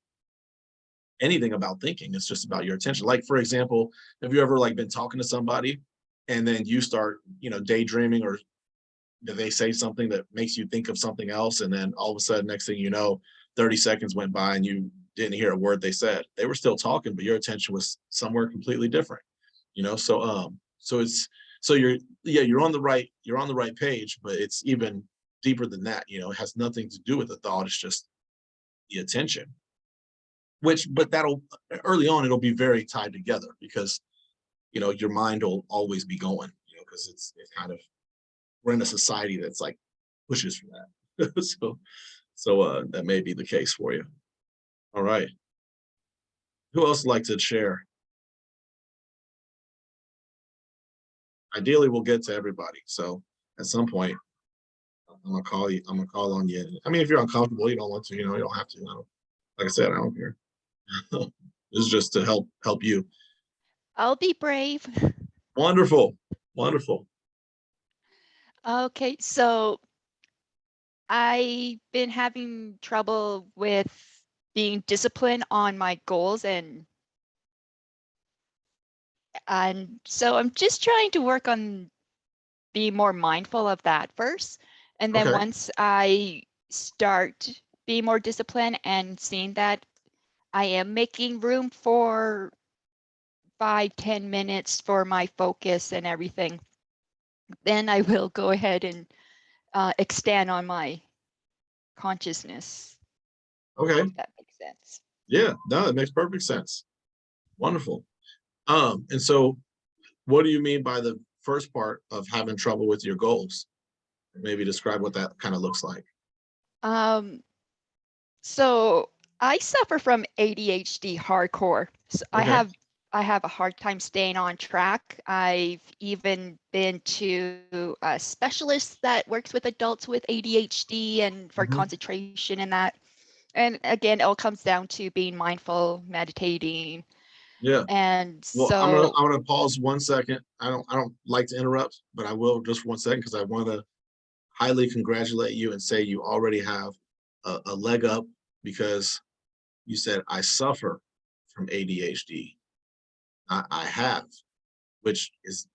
anything about thinking. It's just about your attention. Like, for example, have you ever like been talking to somebody and then you start, daydreaming, or they say something that makes you think of something else, and then all of a sudden, next thing you know, 30 seconds went by and you didn't hear a word they said. They were still talking, but your attention was somewhere completely different. So you're on the right page, but it's even deeper than that. It has nothing to do with the thought. It's just the attention. But that'll early on, it'll be very tied together, because your mind will always be going, because it's kind of, we're in a society that's like pushes for that. so that may be the case for you. All right. Who else would like to share? Ideally, we'll get to everybody. So at some point, I'm gonna call you. I'm gonna call on you. I mean, if you're uncomfortable, you don't want to. You don't have to. Like I said, I don't care. This is just to help you. I'll be brave. Wonderful, wonderful. Okay, so I've been having trouble with being disciplined on my goals, and so I'm just trying to work on being more mindful of that first. And then Okay. once I start being more disciplined and seeing that I am making room for 5-10 minutes for my focus and everything, then I will go ahead and extend on my consciousness. Okay. If that makes sense. Yeah. No, it makes perfect sense. Wonderful. And so, what do you mean by the first part of having trouble with your goals? Maybe describe what that kind of looks like. So I suffer from ADHD hardcore. So Okay. I have a hard time staying on track. I've even been to a specialist that works with adults with ADHD and for Mhm. concentration and that. And again, it all comes down to being mindful, meditating. Yeah. And Well, so I'm gonna pause 1 second. I don't like to interrupt, but I will just 1 second, because I want to highly congratulate you and say you already have a leg up, because you said I suffer from ADHD. I have, which is,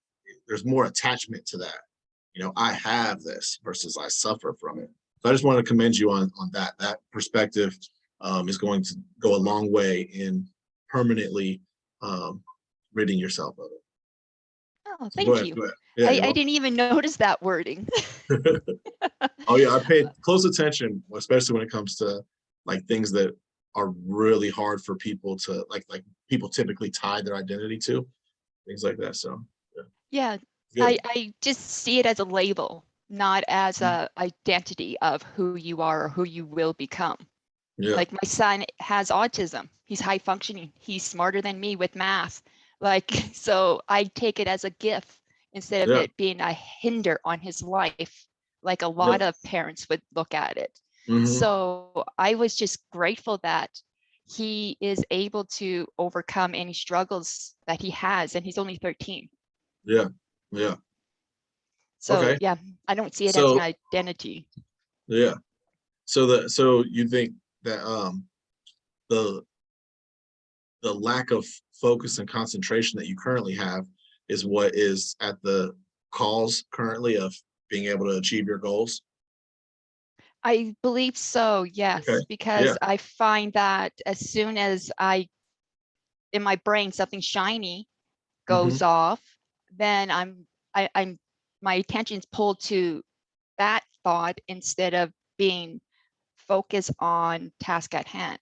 there's more attachment to that. I have this versus I suffer from it. So I just want to commend you on that. That perspective is going to go a long way in permanently ridding yourself of it. oh, So go thank ahead. you. Go ahead. Yeah, I you're welcome. didn't even notice that wording. Oh yeah, I paid close attention, especially when it comes to like things that are really hard for people to like people typically tie their identity to, things like that. So Yeah, good. I just see it as a label, not as Mhm. a identity of who you are or who you will become. Yeah. Like my son has autism. He's high functioning. He's smarter than me with math. Like, so I take it as a gift instead of Yeah. it being a hinder on his life, like a Yeah. lot of parents would look at it. Mhm. So I was just grateful that he is able to overcome any struggles that he has, and he's only 13. Yeah. Yeah. So Okay. yeah, I don't see it as an So identity. yeah. So you think that the lack of focus and concentration that you currently have is what is at the cause currently of being able to achieve your goals? I believe so, yes, Okay. Yeah. because I find that as soon as in my brain, something shiny goes Mhm. off, then I'm my attention's pulled to that thought instead of being focused on task at hand.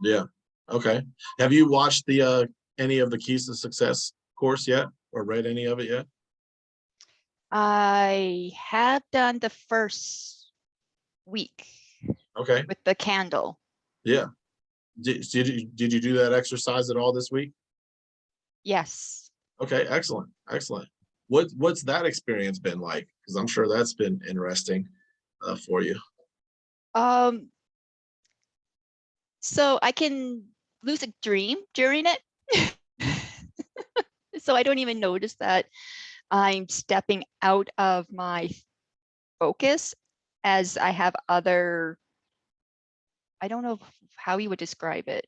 Yeah. Okay. Have you watched the any of the Keys to Success course yet, or read any of it yet? I have done the first week Okay. with the candle. Yeah. Did you do that exercise at all this week? Yes. Okay, excellent. Excellent. What's that experience been like? Because I'm sure that's been interesting for you. So I can lose a dream during it. So I don't even notice that I'm stepping out of my focus, as I have other, I don't know how you would describe it.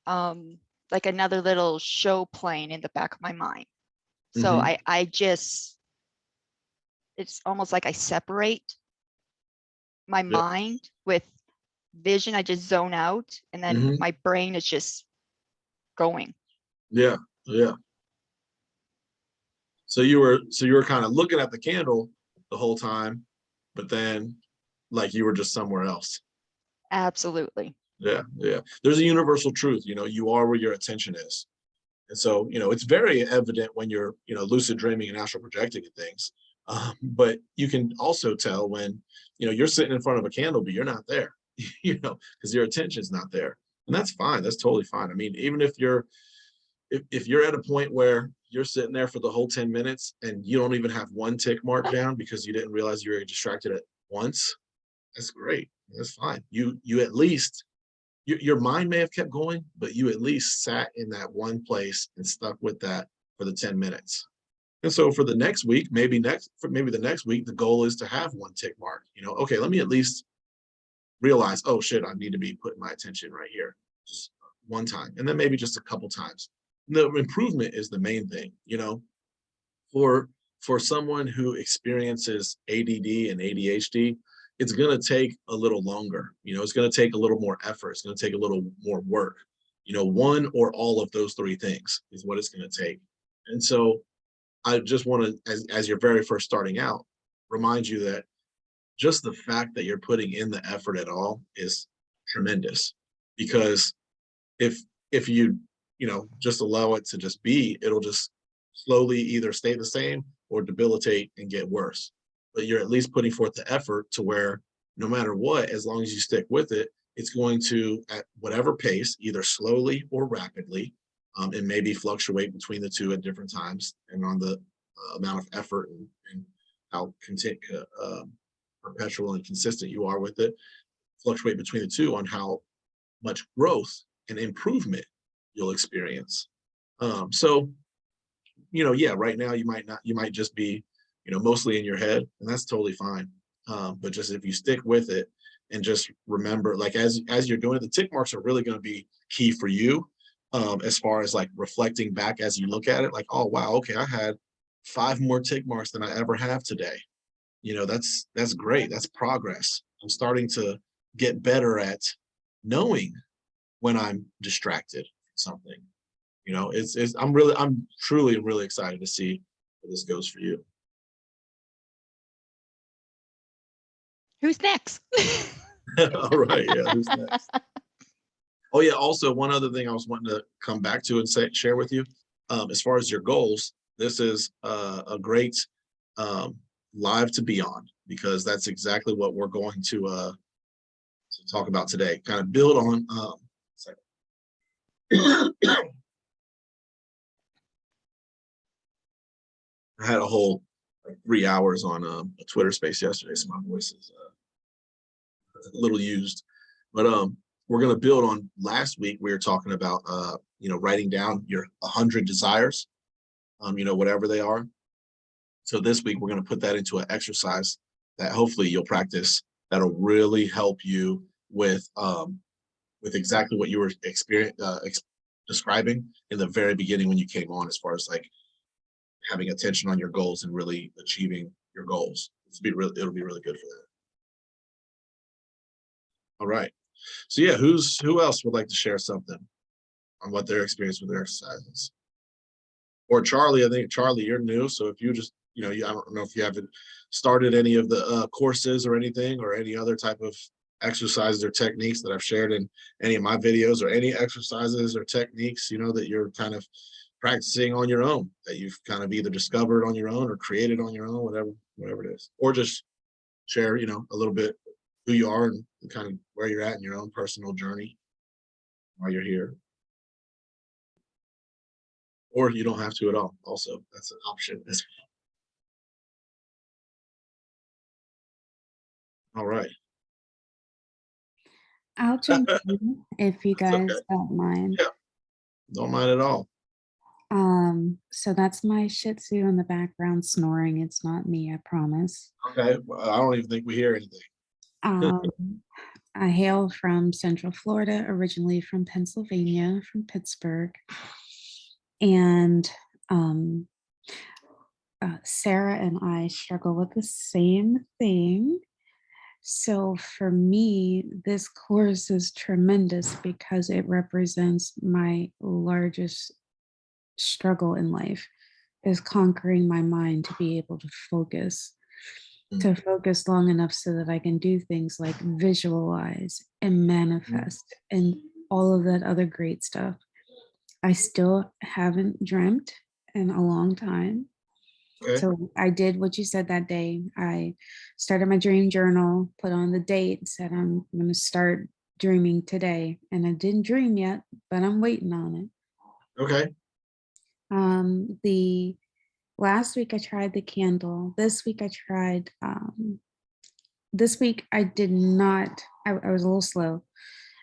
like another little show playing in the back of my mind. So I just, it's almost like I separate my mind with vision. I just zone out, and then my brain is just going. Yeah. So you were kind of looking at the candle the whole time, but then like you were just somewhere else. Absolutely. Yeah. There's a universal truth, you are where your attention is. And so, it's very evident when you're, lucid dreaming and astral projecting and things. But you can also tell when, you're sitting in front of a candle, but you're not there, because your attention's not there. And that's fine. That's totally fine. I mean, even if you're at a point where you're sitting there for the whole 10 minutes and you don't even have one tick mark down because you didn't realize you were distracted at once, that's great. That's fine. You at least, your mind may have kept going, but you at least sat in that one place and stuck with that for the 10 minutes. And so for the next week, maybe the next week, the goal is to have one tick mark. Okay, let me at least realize, oh shit, I need to be putting my attention right here, just one time, and then maybe just a couple times. The improvement is the main thing. For someone who experiences ADD and ADHD, it's going to take a little longer. It's going to take a little more effort. It's going to take a little more work. One or all of those three things is what it's going to take. And so I just want to, as you're very first starting out, remind you that just the fact that you're putting in the effort at all is tremendous. Because if you just allow it to just be, it'll just slowly either stay the same or debilitate and get worse. But you're at least putting forth the effort to where no matter what, as long as you stick with it, it's going to, at whatever pace, either slowly or rapidly, and maybe fluctuate between the two at different times, and on the amount of effort and how perpetual and consistent you are with it, fluctuate between the two on how much growth and improvement you'll experience. So, right now you might just be, mostly in your head, and that's totally fine. But just if you stick with it and just remember, like as you're doing it, the tick marks are really going to be key for you, as far as like reflecting back as you look at it, like, oh wow, okay, I had 5 more tick marks than I ever have today. That's great. That's progress. I'm starting to get better at knowing when I'm distracted from something. I'm truly really excited to see where this goes for you. Who's next? All right, yeah, who's next? Oh yeah, also one other thing I was wanting to come back to and share with you, as far as your goals, this is a great live to be on, because that's exactly what we're going to talk about today. Kind of build on. I had a whole 3 hours on a Twitter space yesterday, so my voice is a little used. But we're going to build on last week. We were talking about writing down your 100 desires, whatever they are. So this week we're going to put that into an exercise that hopefully you'll practice. That'll really help you with exactly what you were describing in the very beginning when you came on, as far as like having attention on your goals and really achieving your goals. It'll be really good for that. All right. So yeah, who else would like to share something on what their experience with their exercises? Or Charlie, I think Charlie, you're new, so if you just, I don't know if you haven't started any of the courses or anything, or any other type of exercises or techniques that I've shared in any of my videos, or any exercises or techniques, that you're kind of practicing on your own, that you've kind of either discovered on your own or created on your own, whatever it is. Or just share, a little bit who you are and kind of where you're at in your own personal journey while you're here. Or you don't have to at all. Also, that's an option as well. All right. I'll jump in if you guys okay. don't mind. Yeah, don't mind at all. So that's my Shih Tzu in the background snoring. It's not me, I promise. Okay, well, I don't even think we hear anything. I hail from Central Florida, originally from Pennsylvania, from Pittsburgh. And Sarah and I struggle with the same thing. So for me, this course is tremendous because it represents my largest struggle in life, is conquering my mind to be able to focus long enough so that I can do things like visualize and manifest and all of that other great stuff. I still haven't dreamt in a long time. Okay. So I did what you said that day. I started my dream journal, put on the date, said I'm going to start dreaming today. And I didn't dream yet, but I'm waiting on it. Okay. The last week I tried the candle. This week I tried, this week I did not, I was a little slow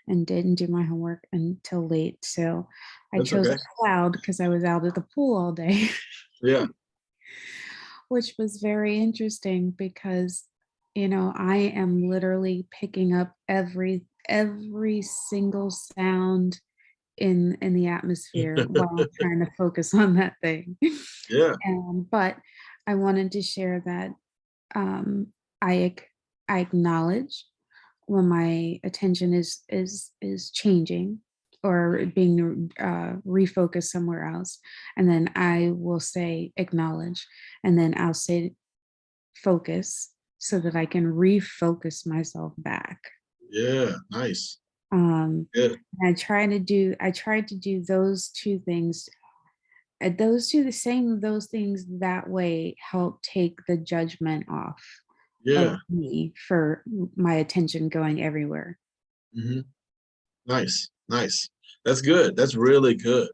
and didn't do my homework until late. So I That's chose okay. a cloud because I was out at the pool all day. Yeah. Which was very interesting because, you know, I am literally picking up every single sound in the atmosphere while I'm trying to focus on that thing. Yeah. But I wanted to share that I acknowledge when my attention is changing or being refocused somewhere else, and then I will say acknowledge, and then I'll say focus so that I can refocus myself back. Yeah. Nice. Yeah. Good. I tried to do those two things. Those things that way help take the judgment off Yeah. of me for my attention going everywhere. Nice. Nice. That's good. That's really good.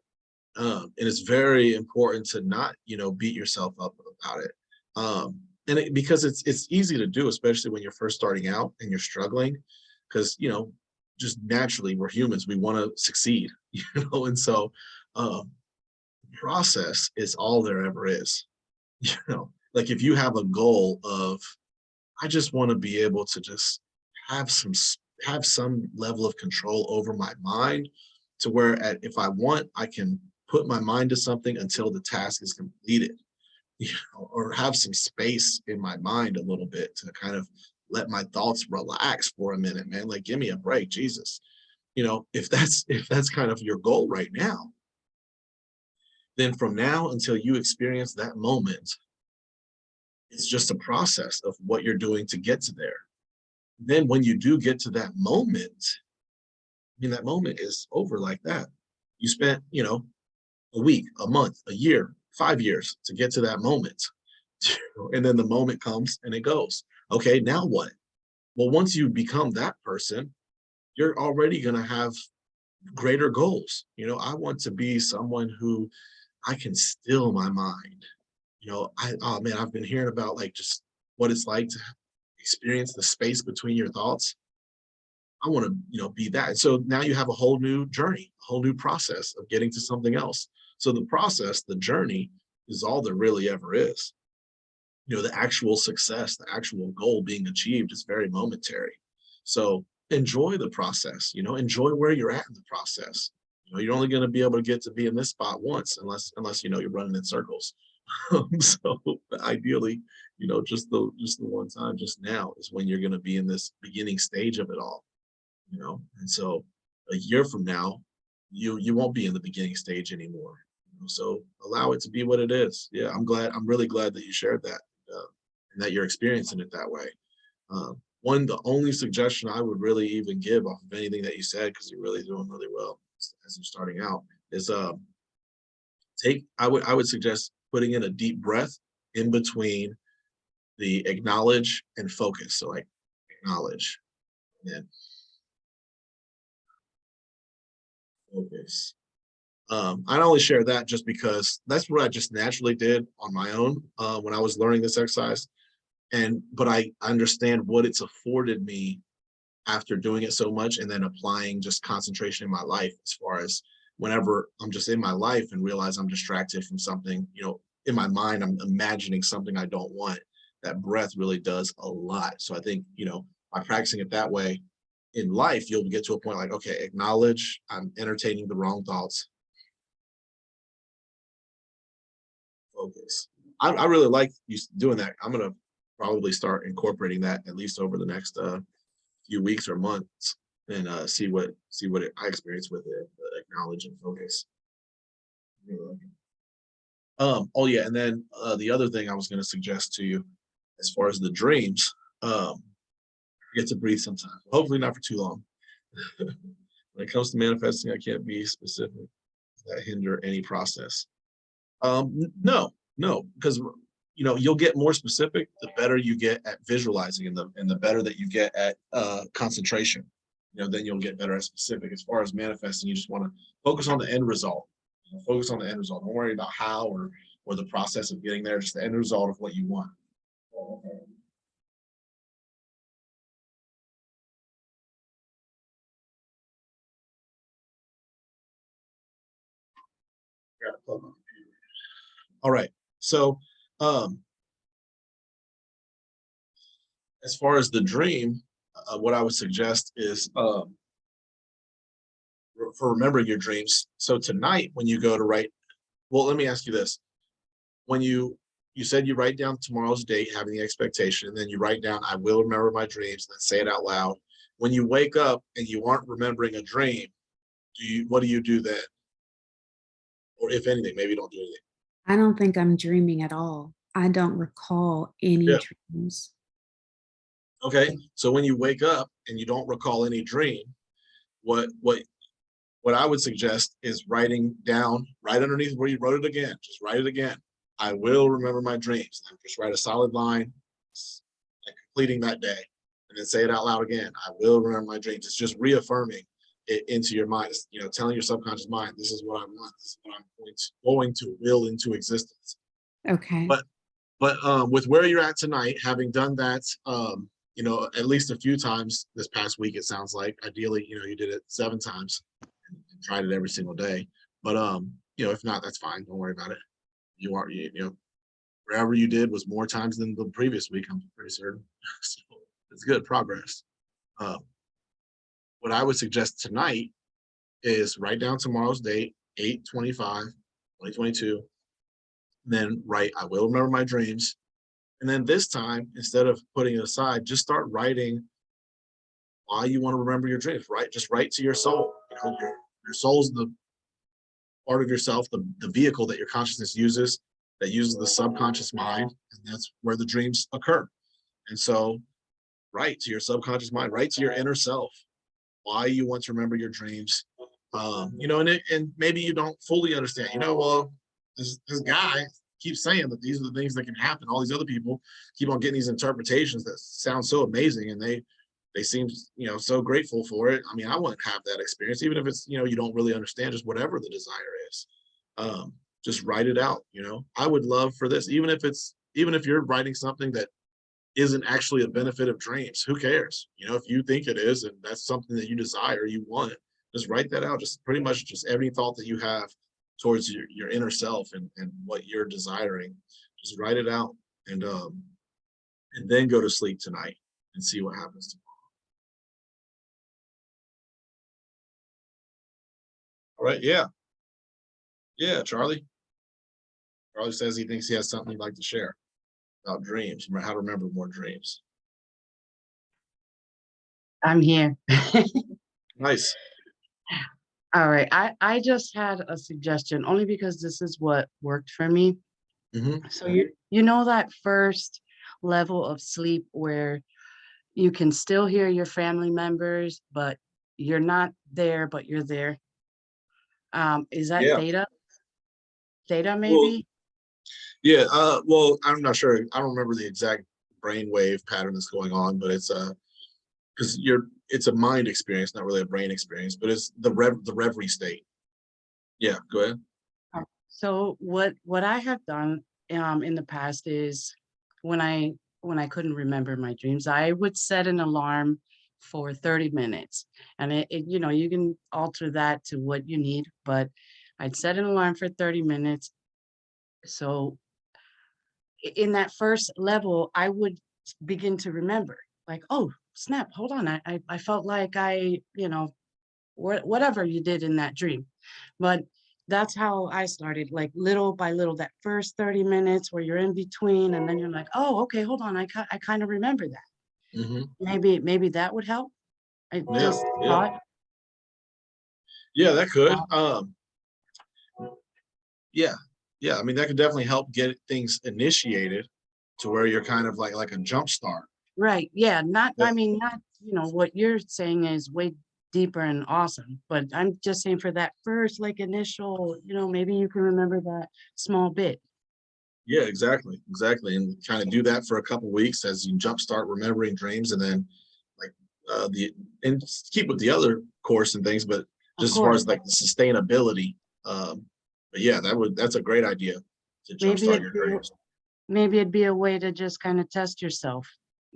And it's very important to not, beat yourself up about it. Because it's easy to do, especially when you're first starting out and you're struggling, because, just naturally we're humans. We want to succeed, and so process is all there ever is. Like if you have a goal of, I just want to be able to just have some level of control over my mind, to where if I want, I can put my mind to something until the task is completed, or have some space in my mind a little bit to kind of let my thoughts relax for a minute, man. Like, give me a break, Jesus. If that's kind of your goal right now, then from now until you experience that moment, it's just a process of what you're doing to get to there. Then when you do get to that moment, that moment is over like that. You spent, a week, a month, a year, 5 years to get to that moment. And then the moment comes and it goes. Okay, now what? Well, once you become that person, you're already going to have greater goals. I want to be someone who I can still my mind. Oh man, I've been hearing about like just what it's like to experience the space between your thoughts. I want to, be that. And so now you have a whole new journey, a whole new process of getting to something else. So the process, the journey is all there really ever is. The actual success, the actual goal being achieved is very momentary. So enjoy the process, enjoy where you're at in the process. You're only going to be able to get to be in this spot once, unless you're running in circles. So ideally, just the one time, just now is when you're going to be in this beginning stage of it all. And so a year from now, you won't be in the beginning stage anymore. So allow it to be what it is. Yeah, I'm really glad that you shared that, and that you're experiencing it that way. The only suggestion I would really even give off of anything that you said, because you're really doing really well as you're starting out, is I would suggest putting in a deep breath in between the acknowledge and focus. So like acknowledge and focus. I only share that just because that's what I just naturally did on my own when I was learning this exercise. But I understand what it's afforded me after doing it so much, and then applying just concentration in my life, as far as whenever I'm just in my life and realize I'm distracted from something, in my mind, I'm imagining something I don't want. That breath really does a lot. So I think, by practicing it that way, in life, you'll get to a point like, okay, acknowledge I'm entertaining the wrong thoughts. Focus. I really like you doing that. I'm gonna probably start incorporating that at least over the next few weeks or months, and see what I experience with it. Acknowledge and focus. Oh yeah, and then the other thing I was going to suggest to you, as far as the dreams, get to breathe sometimes. Hopefully not for too long. When it comes to manifesting, I can't be specific. That hinder any process. No, because you'll get more specific the better you get at visualizing, and the better that you get at concentration. Then you'll get better at specific. As far as manifesting, you just want to focus on the end result. Focus on the end result. Don't worry about how or the process of getting there. Just the end result of what you want. All right. So as far as the dream, what I would suggest is for remembering your dreams. So tonight, when you go to write, well, let me ask you this. When you said you write down tomorrow's date, having the expectation, and then you write down, I will remember my dreams, and then say it out loud. When you wake up and you aren't remembering a dream, what do you do then? Or if anything, maybe don't do anything. I don't think I'm dreaming at all. I don't recall any dreams. Okay, so when you wake up and you don't recall any dream, what I would suggest is writing down right underneath where you wrote it again. Just write it again. I will remember my dreams. And just write a solid line, like completing that day, and then say it out loud again. I will remember my dreams. It's just reaffirming it into your mind. It's, telling your subconscious mind, this is what I want. This is what I'm going to will into existence. Okay. But with where you're at tonight, having done that, at least a few times this past week, it sounds like. Ideally, you did it 7 times and tried it every single day. But if not, that's fine. Don't worry about it. Wherever you did was more times than the previous week, I'm pretty certain. So it's good progress. What I would suggest tonight is write down tomorrow's date, 8/25/2022. Then write, I will remember my dreams. And then this time, instead of putting it aside, just start writing why you want to remember your dreams, right? Just write to your soul. Your soul's the part of yourself, the vehicle that your consciousness uses, that uses the subconscious mind, and that's where the dreams occur. And so write to your subconscious mind, write to your inner self, why you want to remember your dreams. And maybe you don't fully understand, well, this guy keeps saying that these are the things that can happen. All these other people keep on getting these interpretations that sound so amazing, and they seem, so grateful for it. I mean, I want to have that experience, even if it's, you don't really understand, just whatever the desire is. Just write it out. I would love for this, even if you're writing something that isn't actually a benefit of dreams, who cares? If you think it is, and that's something that you desire, you want, just write that out. Just pretty much just every thought that you have towards your inner self and what you're desiring, just write it out, and then go to sleep tonight and see what happens tomorrow. All right, yeah, Charlie says he thinks he has something he'd like to share about dreams, how to remember more dreams. I'm here. Nice. All right. I just had a suggestion only because this is what worked for me. Mm-hmm. So that first level of sleep where you can still hear your family members, but you're not there, but you're there. Is that theta? Theta, maybe? Well, I'm not sure. I don't remember the exact brainwave pattern that's going on, but it's because it's a mind experience, not really a brain experience, but it's the reverie state. Yeah, go ahead. So what I have done in the past is when I couldn't remember my dreams, I would set an alarm for 30 minutes, and you can alter that to what you need, but I'd set an alarm for 30 minutes. So in that first level, I would begin to remember, like, oh, snap, hold on. I felt like whatever you did in that dream. But that's how I started, like little by little, that first 30 minutes where you're in between, and then you're like, oh, okay, hold on. I kind of remember that. Mm-hmm. Maybe that would help. I Yeah, just yeah. thought. Yeah, that could. Yeah. I mean, that could definitely help get things initiated to where you're kind of like a jump start. Right. Yeah. Not, Yeah. I mean, not, what you're saying is way deeper and awesome, but I'm just saying for that first, like initial, maybe you can remember that small bit. Yeah, exactly. And kind of do that for a couple weeks as you jumpstart remembering dreams, and then like and keep with the other course and things, but just as far as like the sustainability. But yeah, that's a great idea to Maybe jumpstart your dreams. maybe it'd be a way to just kind of test yourself.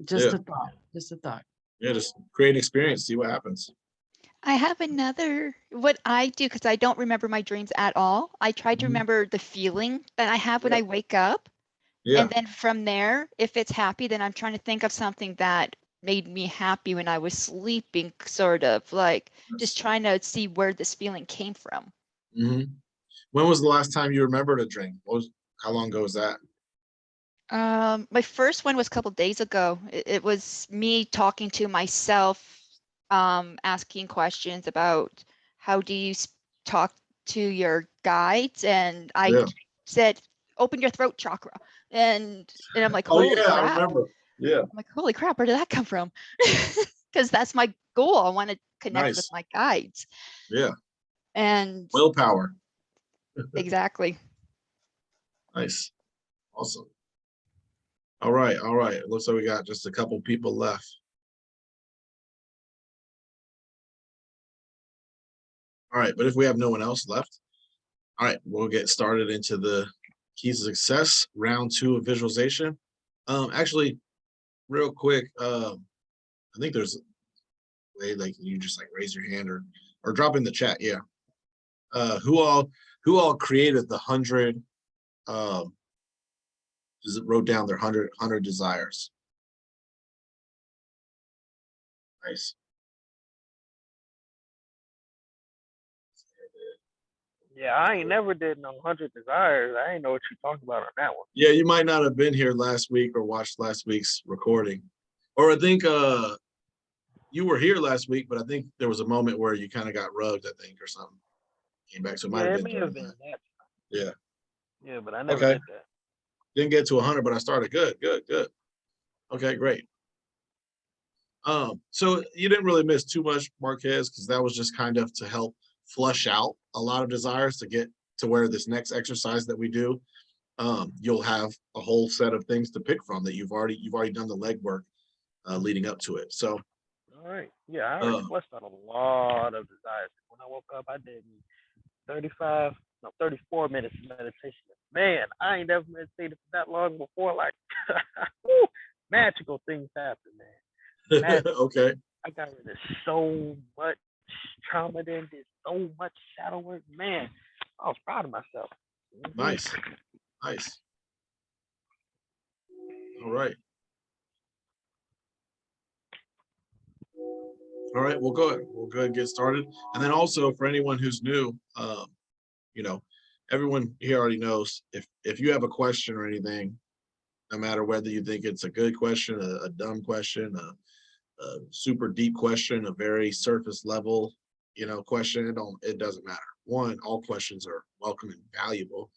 Just Yeah. a thought. Just a thought. Yeah, just create an experience, see what happens. I have what I do, because I don't remember my dreams at all. I try to Mhm. remember the feeling that I have when Yeah. I wake up. Yeah. And then from there, if it's happy, then I'm trying to think of something that made me happy when I was sleeping, sort of like just trying to see where this feeling came from. Mm-hmm. When was the last time you remembered a dream? How long ago was that? My first one was a couple days ago. It was me talking to myself, asking questions about how do you talk to your guides, and I said, "Open your throat chakra," and I'm like, Oh "Holy yeah, I crap!" remember. Yeah. I'm like, "Holy crap! Where did that come from?" Because that's my goal. I want to connect with Nice. my guides. Yeah. And Willpower. exactly. Nice. Awesome. All right. It looks like we got just a couple people left. All right, but if we have no one else left, all right, we'll get started into the keys to success, round 2 of visualization. Actually, real quick, I think there's a way like you just like raise your hand or drop in the chat. Yeah. Who all created the 100 wrote down their 100 desires. Nice. Yeah, I ain't never did no 100 desires. I ain't know what you talking about on that one. Yeah, you might not have been here last week or watched last week's recording. Or I think you were here last week, but I think there was a moment where you kind of got rugged, I think, or something. Came back, so it might Yeah, have it been may during have been that. that. Yeah. Yeah, but I never Okay. did that. Didn't get to 100, but I started good. Okay, great. So you didn't really miss too much, Marquez, because that was just kind of to help flush out a lot of desires to get to where this next exercise that we do, you'll have a whole set of things to pick from that you've already done the legwork leading up to it. So All right. Yeah, I already fleshed out a lot of desires. When I woke up, I did 34 minutes of meditation. Man, I ain't never meditated for that long before. Like, woo, magical things happen, man. Magical. Okay. I got rid of so much trauma, then did so much shadow work. Man, I was proud of myself. Nice. All right. We'll go ahead and get started. And then also for anyone who's new, everyone here already knows if you have a question or anything, no matter whether you think it's a good question, a dumb question, a super deep question, a very surface level, question, it doesn't matter. One, all questions are welcome and valuable.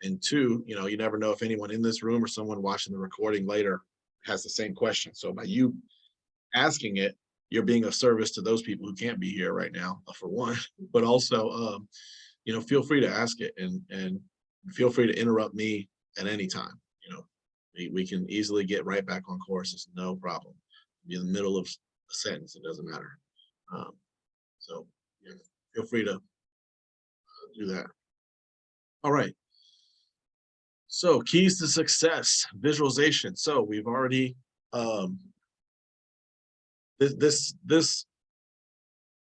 And two, you never know if anyone in this room or someone watching the recording later has the same question. So by you asking it, you're being of service to those people who can't be here right now, for one, but also, feel free to ask it and feel free to interrupt me at any time. We can easily get right back on course. It's no problem. Be in the middle of a sentence, it doesn't matter. So yeah, feel free to do that. All right. So keys to success, visualization. So we've already, this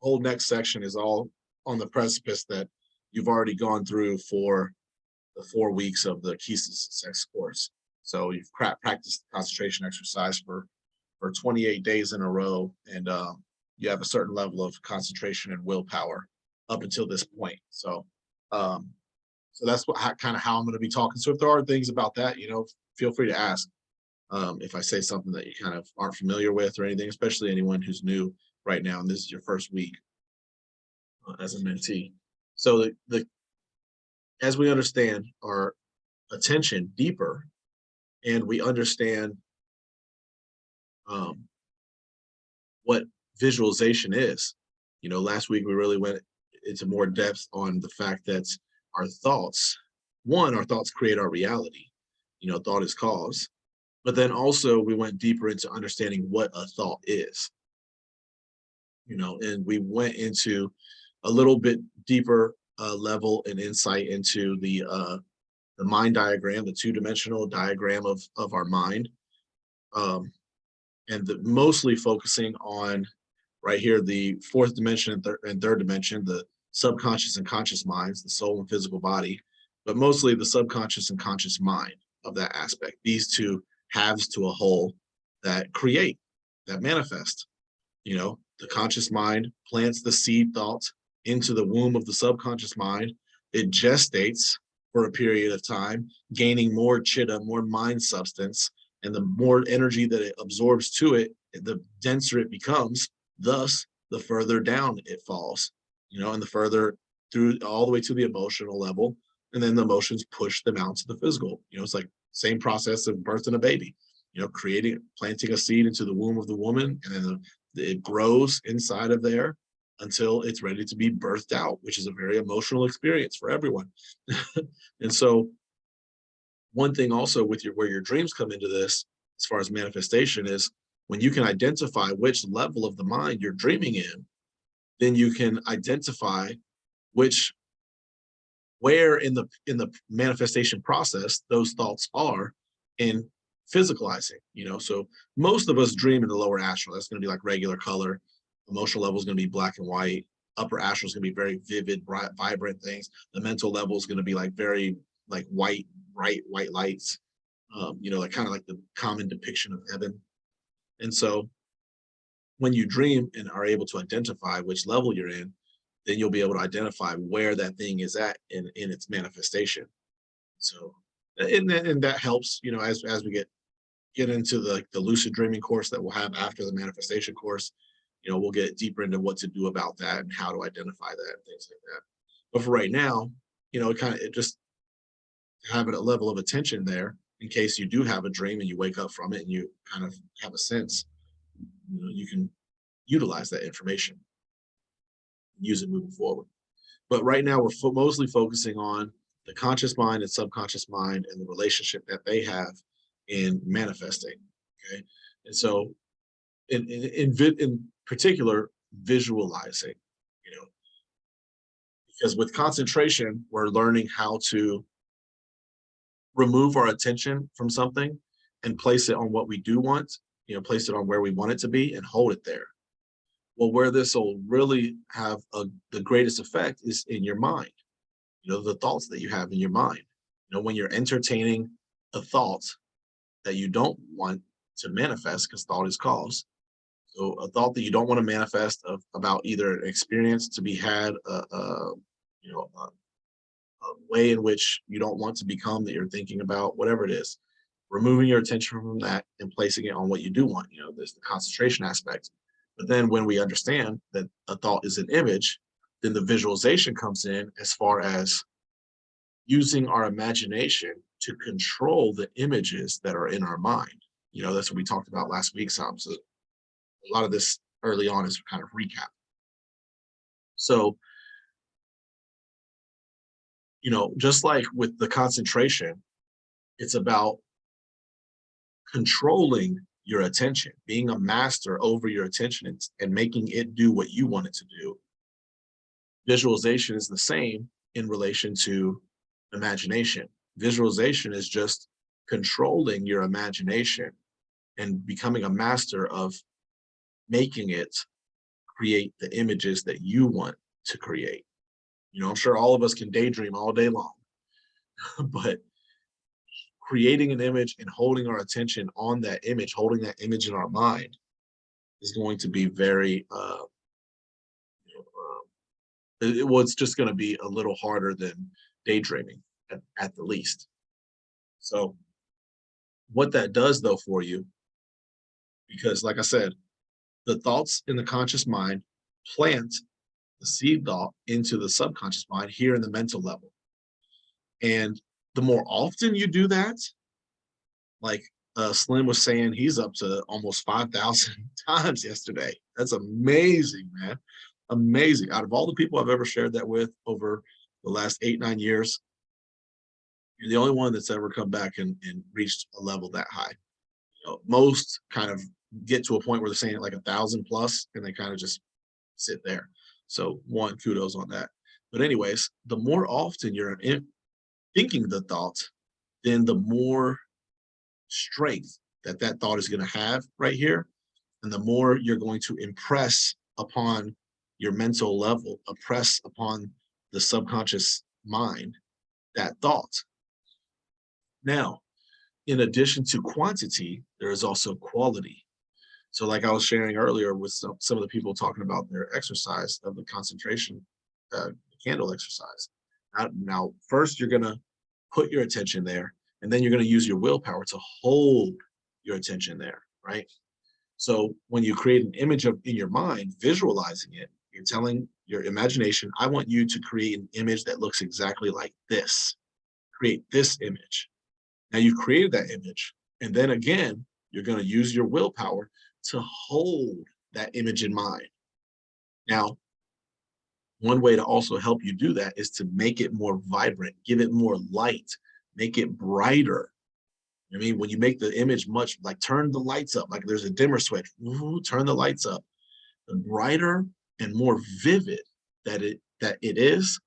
whole next section is all on the precipice that you've already gone through for the 4 weeks of the keys to success course. So you've practiced concentration exercise for for 28 days in a row, and you have a certain level of concentration and willpower up until this point. So so that's kind of how I'm going to be talking. So if there are things about that, you know, feel free to ask if I say something that you kind of aren't familiar with or anything, especially anyone who's new right now and this is your first week as a mentee. So as we understand our attention deeper, and we understand what visualization is. You know, last week we really went into more depth on the fact that our thoughts, our thoughts create our reality. You know, thought is cause. But then also we went deeper into understanding what a thought is. You know, and we went into a little bit deeper level and insight into the mind diagram, the two-dimensional diagram of our mind, and mostly focusing on right here the fourth dimension and third dimension, the subconscious and conscious minds, the soul and physical body, but mostly the subconscious and conscious mind of that aspect. These two halves to a whole that create, that manifest. You know, the conscious mind plants the seed thought into the womb of the subconscious mind. It gestates for a period of time, gaining more chitta, more mind substance, and the more energy that it absorbs to it, the denser it becomes. Thus, the further down it falls, you know, and the further through all the way to the emotional level, and then the emotions push them out to the physical. You know, it's like same process of birthing a baby. You know, planting a seed into the womb of the woman, and then it grows inside of there until it's ready to be birthed out, which is a very emotional experience for everyone. And so one thing also with where your dreams come into this, as far as manifestation, is when you can identify which level of the mind you're dreaming in, then you can identify where in the manifestation process those thoughts are in physicalizing. You know, so most of us dream in the lower astral. That's going to be like regular color. Emotional level is going to be black and white. Upper astral is going to be very vivid, bright, vibrant things. The mental level is going to be like very like white, bright white lights. You know, like kind of like the common depiction of heaven. And so when you dream and are able to identify which level you're in, then you'll be able to identify where that thing is at in its manifestation. So, and that helps, you know, as we get into the lucid dreaming course that we'll have after the manifestation course. You know, we'll get deeper into what to do about that and how to identify that and things like that. But for right now, you know, it just having a level of attention there in case you do have a dream and you wake up from it and you kind of have a sense, you know, you can utilize that information, use it moving forward. But right now we're mostly focusing on the conscious mind and subconscious mind and the relationship that they have in manifesting. Okay, and so in particular, visualizing, you know, because with concentration, we're learning how to remove our attention from something and place it on what we do want, you know, place it on where we want it to be and hold it there. Well, where this will really have the greatest effect is in your mind, you know, the thoughts that you have in your mind. You know, when you're entertaining a thought that you don't want to manifest, because thought is cause. So a thought that you don't want to manifest about either an experience to be had, you know, a way in which you don't want to become that you're thinking about, whatever it is, removing your attention from that and placing it on what you do want. You know, there's the concentration aspect. But then when we understand that a thought is an image, then the visualization comes in as far as using our imagination to control the images that are in our mind. You know, that's what we talked about last week, Sam. So a lot of this early on is kind of recap. So, you know, just like with the concentration, it's about controlling your attention, being a master over your attention and making it do what you want it to do. Visualization is the same in relation to imagination. Visualization is just controlling your imagination and becoming a master of making it create the images that you want to create. You know, I'm sure all of us can daydream all day long, but creating an image and holding our attention on that image, holding that image in our mind is going to be very, it's just going to be a little harder than daydreaming at the least. So what that does though for you, because like I said, the thoughts in the conscious mind plant the seed thought into the subconscious mind here in the mental level. And the more often you do that, like Slim was saying, he's up to almost 5,000 times yesterday. That's amazing, man. Amazing. Out of all the people I've ever shared that with over the last 8-9 years, you're the only one that's ever come back and reached a level that high. You know, most kind of get to a point where they're saying like 1,000 plus, and they kind of just sit there. So one, kudos on that. But anyways, the more often you're thinking the thought, then the more strength that thought is going to have right here, and the more you're going to impress upon your mental level, impress upon the subconscious mind that thought. Now, in addition to quantity, there is also quality. So like I was sharing earlier with some of the people talking about their exercise of the concentration candle exercise. Now, first you're going to put your attention there, and then you're going to use your willpower to hold your attention there, right? So when you create an image in your mind, visualizing it, you're telling your imagination, I want you to create an image that looks exactly like this. Create this image. Now you've created that image, and then again, you're going to use your willpower to hold that image in mind. Now, one way to also help you do that is to make it more vibrant, give it more light, make it brighter. I mean, when you make the image much, like turn the lights up, like there's a dimmer switch, turn the lights up. The brighter and more vivid that it is,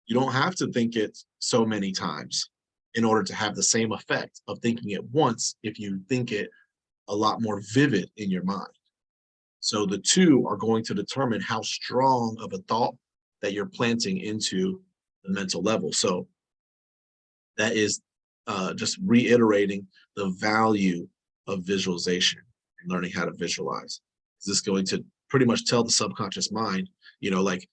you don't have to think it so many times in order to have the same effect of thinking it once if you think it a lot more vivid in your mind. So the two are going to determine how strong of a thought that you're planting into the mental level. So that is just reiterating the value of visualization and learning how to visualize. This is going to pretty much tell the subconscious mind, you know, like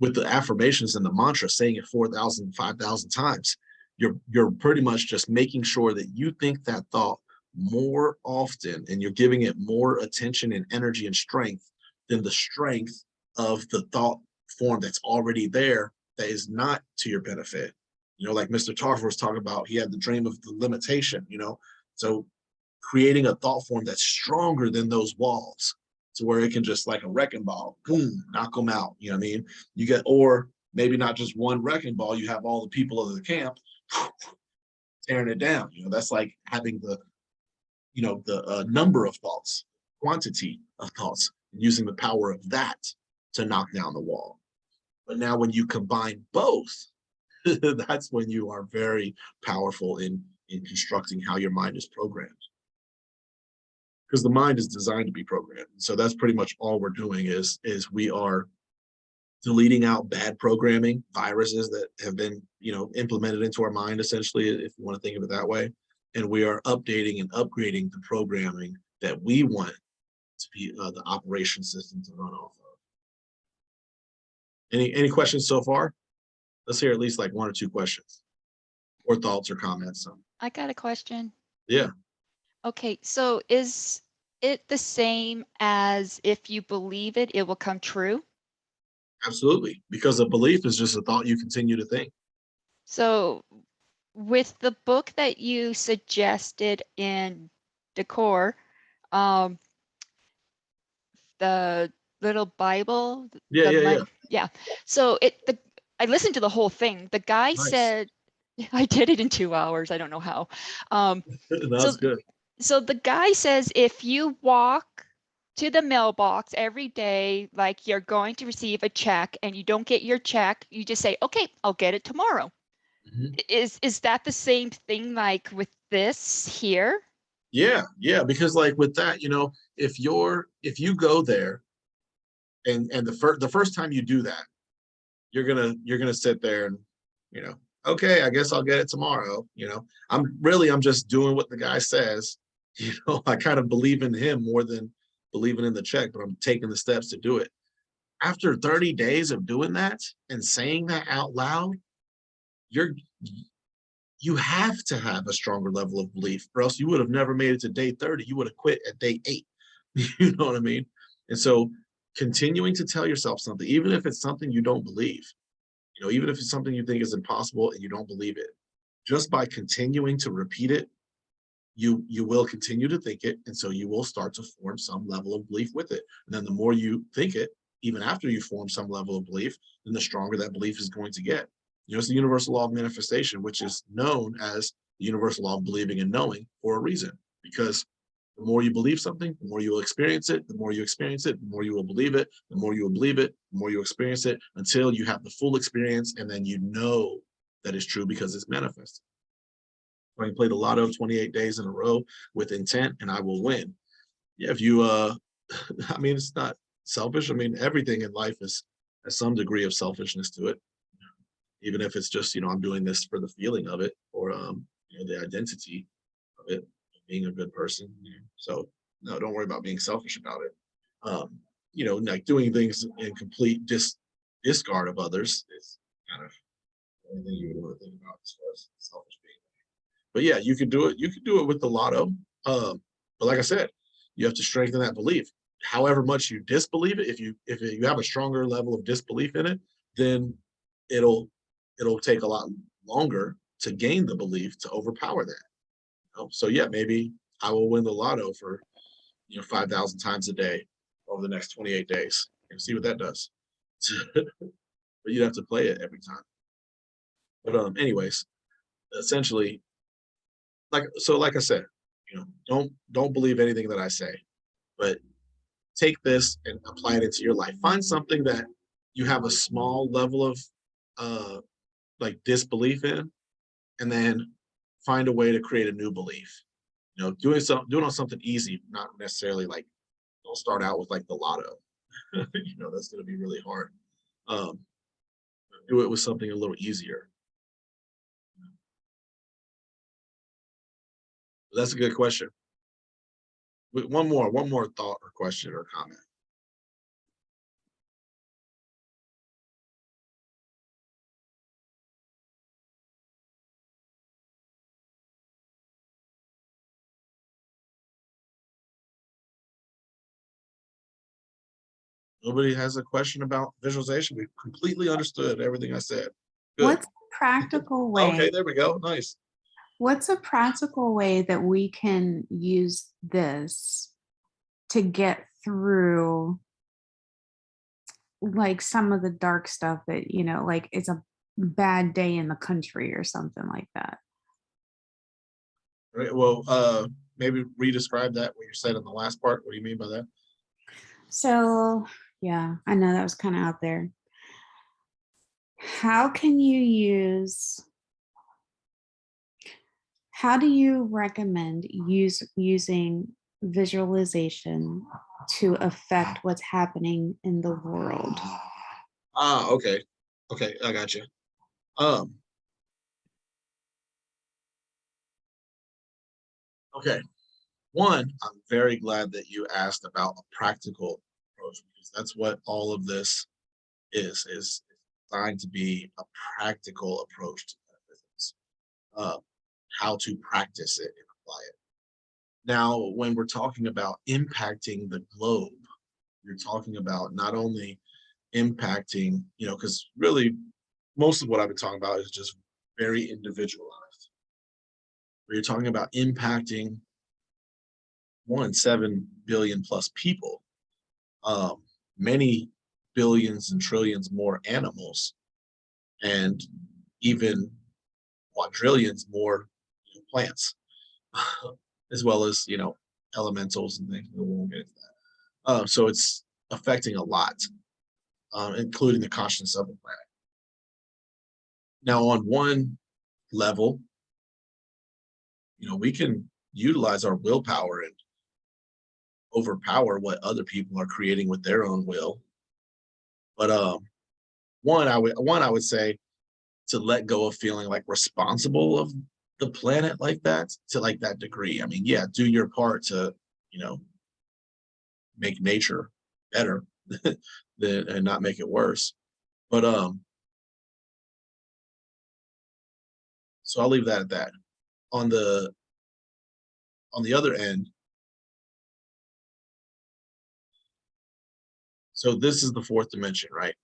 with the affirmations and the mantra, saying it 4,000, 5,000 times, you're pretty much just making sure that you think that thought more often, and you're giving it more attention and energy and strength than the strength of the thought form that's already there that is not to your benefit. You know, like Mr. Tarver was talking about, he had the dream of the limitation, you know, so creating a thought form that's stronger than those walls to where it can just like a wrecking ball, boom, knock them out. You know what I mean? You get, or maybe not just one wrecking ball, you have all the people of the camp tearing it down. You know, that's like having the, you know, the number of thoughts, quantity of thoughts, and using the power of that to knock down the wall. But now when you combine both, that's when you are very powerful in constructing how your mind is programmed. Because the mind is designed to be programmed. So that's pretty much all we're doing is we are deleting out bad programming, viruses that have been, you know, implemented into our mind, essentially, if you want to think of it that way. And we are updating and upgrading the programming that we want to be the operation system to run off of. Any questions so far? Let's hear at least like 1 or 2 questions or thoughts or comments. I got a question. Yeah. Okay, so is it the same as if you believe it, it will come true? Absolutely, because a belief is just a thought you continue to think. So with the book that you suggested in Decode, the little Bible, yeah. So I listened to the whole thing. The guy Nice. said, I did it in 2 hours. I don't know how. That's good. So the guy says, if you walk to the mailbox every day, like you're going to receive a check and you don't get your check, you just say, okay, I'll get it tomorrow. Mm-hmm. Is that the same thing like with this here? Yeah, because like with that, you know, if you go there and the first time you do that, you're gonna sit there and, you know, okay, I guess I'll get it tomorrow. You know, I'm just doing what the guy says. You know, I kind of believe in him more than believing in the check, but I'm taking the steps to do it. After 30 days of doing that and saying that out loud, you have to have a stronger level of belief, or else you would have never made it to day 30. You would have quit at day 8. You know what I mean? And so continuing to tell yourself something, even if it's something you don't believe, you know, even if it's something you think is impossible and you don't believe it, just by continuing to repeat it, you will continue to think it, and so you will start to form some level of belief with it. And then the more you think it, even after you form some level of belief, then the stronger that belief is going to get. You know, it's the universal law of manifestation, which is known as the universal law of believing and knowing for a reason. Because the more you believe something, the more you will experience it. The more you experience it, the more you will believe it. The more you will believe it, the more you experience it, until you have the full experience, and then you know that it's true because it's manifested. I can play the lotto 28 days in a row with intent, and I will win. Yeah, if you I mean, it's not selfish. I mean, everything in life has some degree of selfishness to it. Even if it's just, you know, I'm doing this for the feeling of it, or you know, the identity of it, being a good person. You know? So no, don't worry about being selfish about it. You know, like doing things in complete discard of others is kind of the only thing you would want to think about as far as selfish being. But yeah, you could do it. You could do it with the lotto. But like I said, you have to strengthen that belief. However much you disbelieve it, if you have a stronger level of disbelief in it, then it'll take a lot longer to gain the belief to overpower that. You know? So yeah, maybe I will win the lotto for 5,000 times a day over the next 28 days and see what that does. But you'd have to play it every time. But anyways, essentially, like I said, don't believe anything that I say, but take this and apply it into your life. Find something that you have a small level of like disbelief in, and then find a way to create a new belief. Doing on something easy, not necessarily like, don't start out with like the lotto. That's going to be really hard. Do it with something a little easier. That's a good question. One more thought or question or comment. Nobody has a question about visualization. We completely understood everything I said. Good. What's a practical way? Okay, there we go. Nice. What's a practical way that we can use this to get through like some of the dark stuff that, like it's a bad day in the country or something like that? Right. Well, maybe re-describe that, what you said in the last part. What do you mean by that? So, yeah, I know that was kind of out there. How do you recommend using visualization to affect what's happening in the world? Okay. Okay, I got you. Okay. One, I'm very glad that you asked about a practical approach, because that's what all of this is designed to be, a practical approach to metaphysics. How to practice it and apply it. Now, when we're talking about impacting the globe, you're talking about not only impacting, because really most of what I've been talking about is just very individualized. But you're talking about impacting 7 billion plus people, many billions and trillions more animals, and even quadrillions more plants, as well as elementals and things. We won't get into that. So it's affecting a lot, including the consciousness of the planet. Now, on one level, we can utilize our willpower and overpower what other people are creating with their own will. But one I would say, to let go of feeling like responsible of the planet like that, to like that degree. I mean, yeah, do your part to, you know, make nature better and not make it worse. But so I'll leave that at that. On the other end, so this is the fourth dimension, right?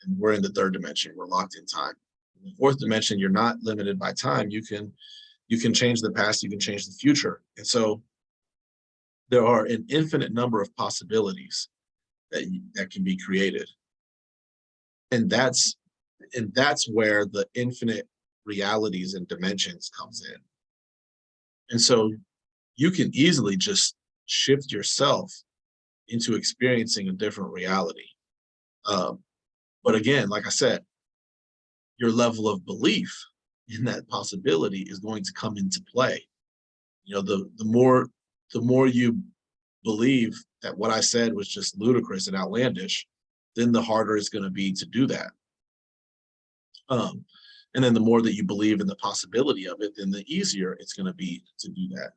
And we're in the third dimension. We're locked in time. In the fourth dimension, you're not limited by time. You can change the past, you can change the future. And so there are an infinite number of possibilities that can be created. And that's where the infinite realities and dimensions comes in. And so you can easily just shift yourself into experiencing a different reality. But again, like I said, your level of belief in that possibility is going to come into play. You know, the more you believe that what I said was just ludicrous and outlandish, then the harder it's going to be to do that. And then the more that you believe in the possibility of it, then the easier it's going to be to do that.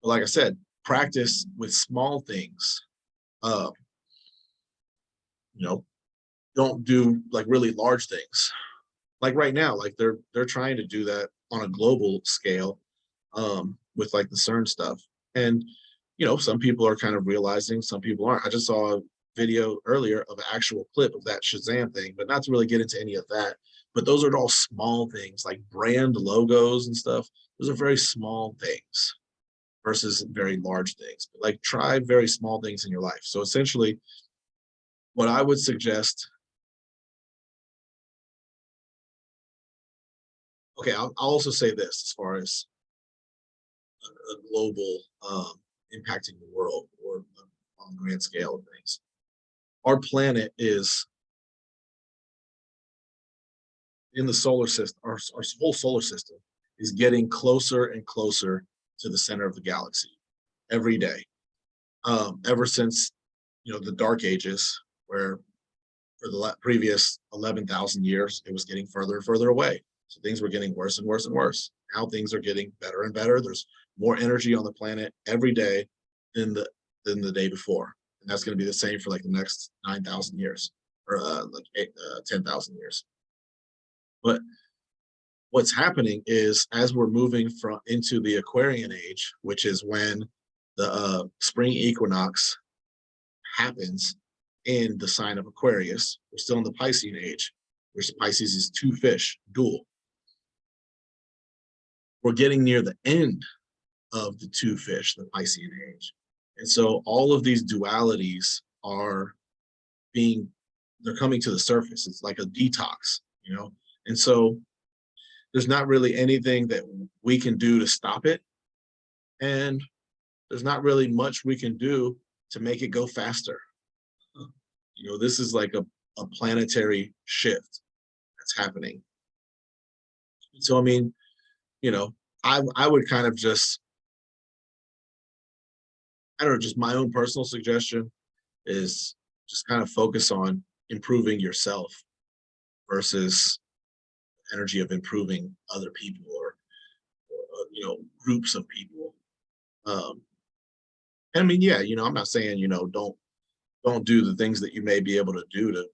But like I said, practice with small things. You know, don't do like really large things. Like right now, like they're trying to do that on a global scale with like the CERN stuff. And you know, some people are kind of realizing, some people aren't. I just saw a video earlier of an actual clip of that Shazam thing, but not to really get into any of that. But those are all small things like brand logos and stuff. Those are very small things versus very large things. But like try very small things in your life. So essentially, what I would suggest, okay, I'll also say this as far as a global impacting the world or on a grand scale of things. Our planet is in the solar system, our whole solar system is getting closer and closer to the center of the galaxy every day. Ever since, you know, the dark ages, where for the previous 11,000 years, it was getting further and further away. So things were getting worse and worse and worse. Now things are getting better and better. There's more energy on the planet every day than the day before. And that's going to be the same for like the next 9,000 years or 10,000 years. But what's happening is as we're moving into the Aquarian age, which is when the spring equinox happens in the sign of Aquarius, we're still in the Piscean age, which Pisces is two fish, dual. We're getting near the end of the two fish, the Piscean age. And so all of these dualities are they're coming to the surface. It's like a detox, you know? And so there's not really anything that we can do to stop it. And there's not really much we can do to make it go faster. You know, this is like a planetary shift that's happening. So, I mean, you know, I would kind of just, I don't know, just my own personal suggestion is just kind of focus on improving yourself versus energy of improving other people or you know, groups of people. And I mean, yeah, you know, I'm not saying, you know, don't do the things that you may be able to do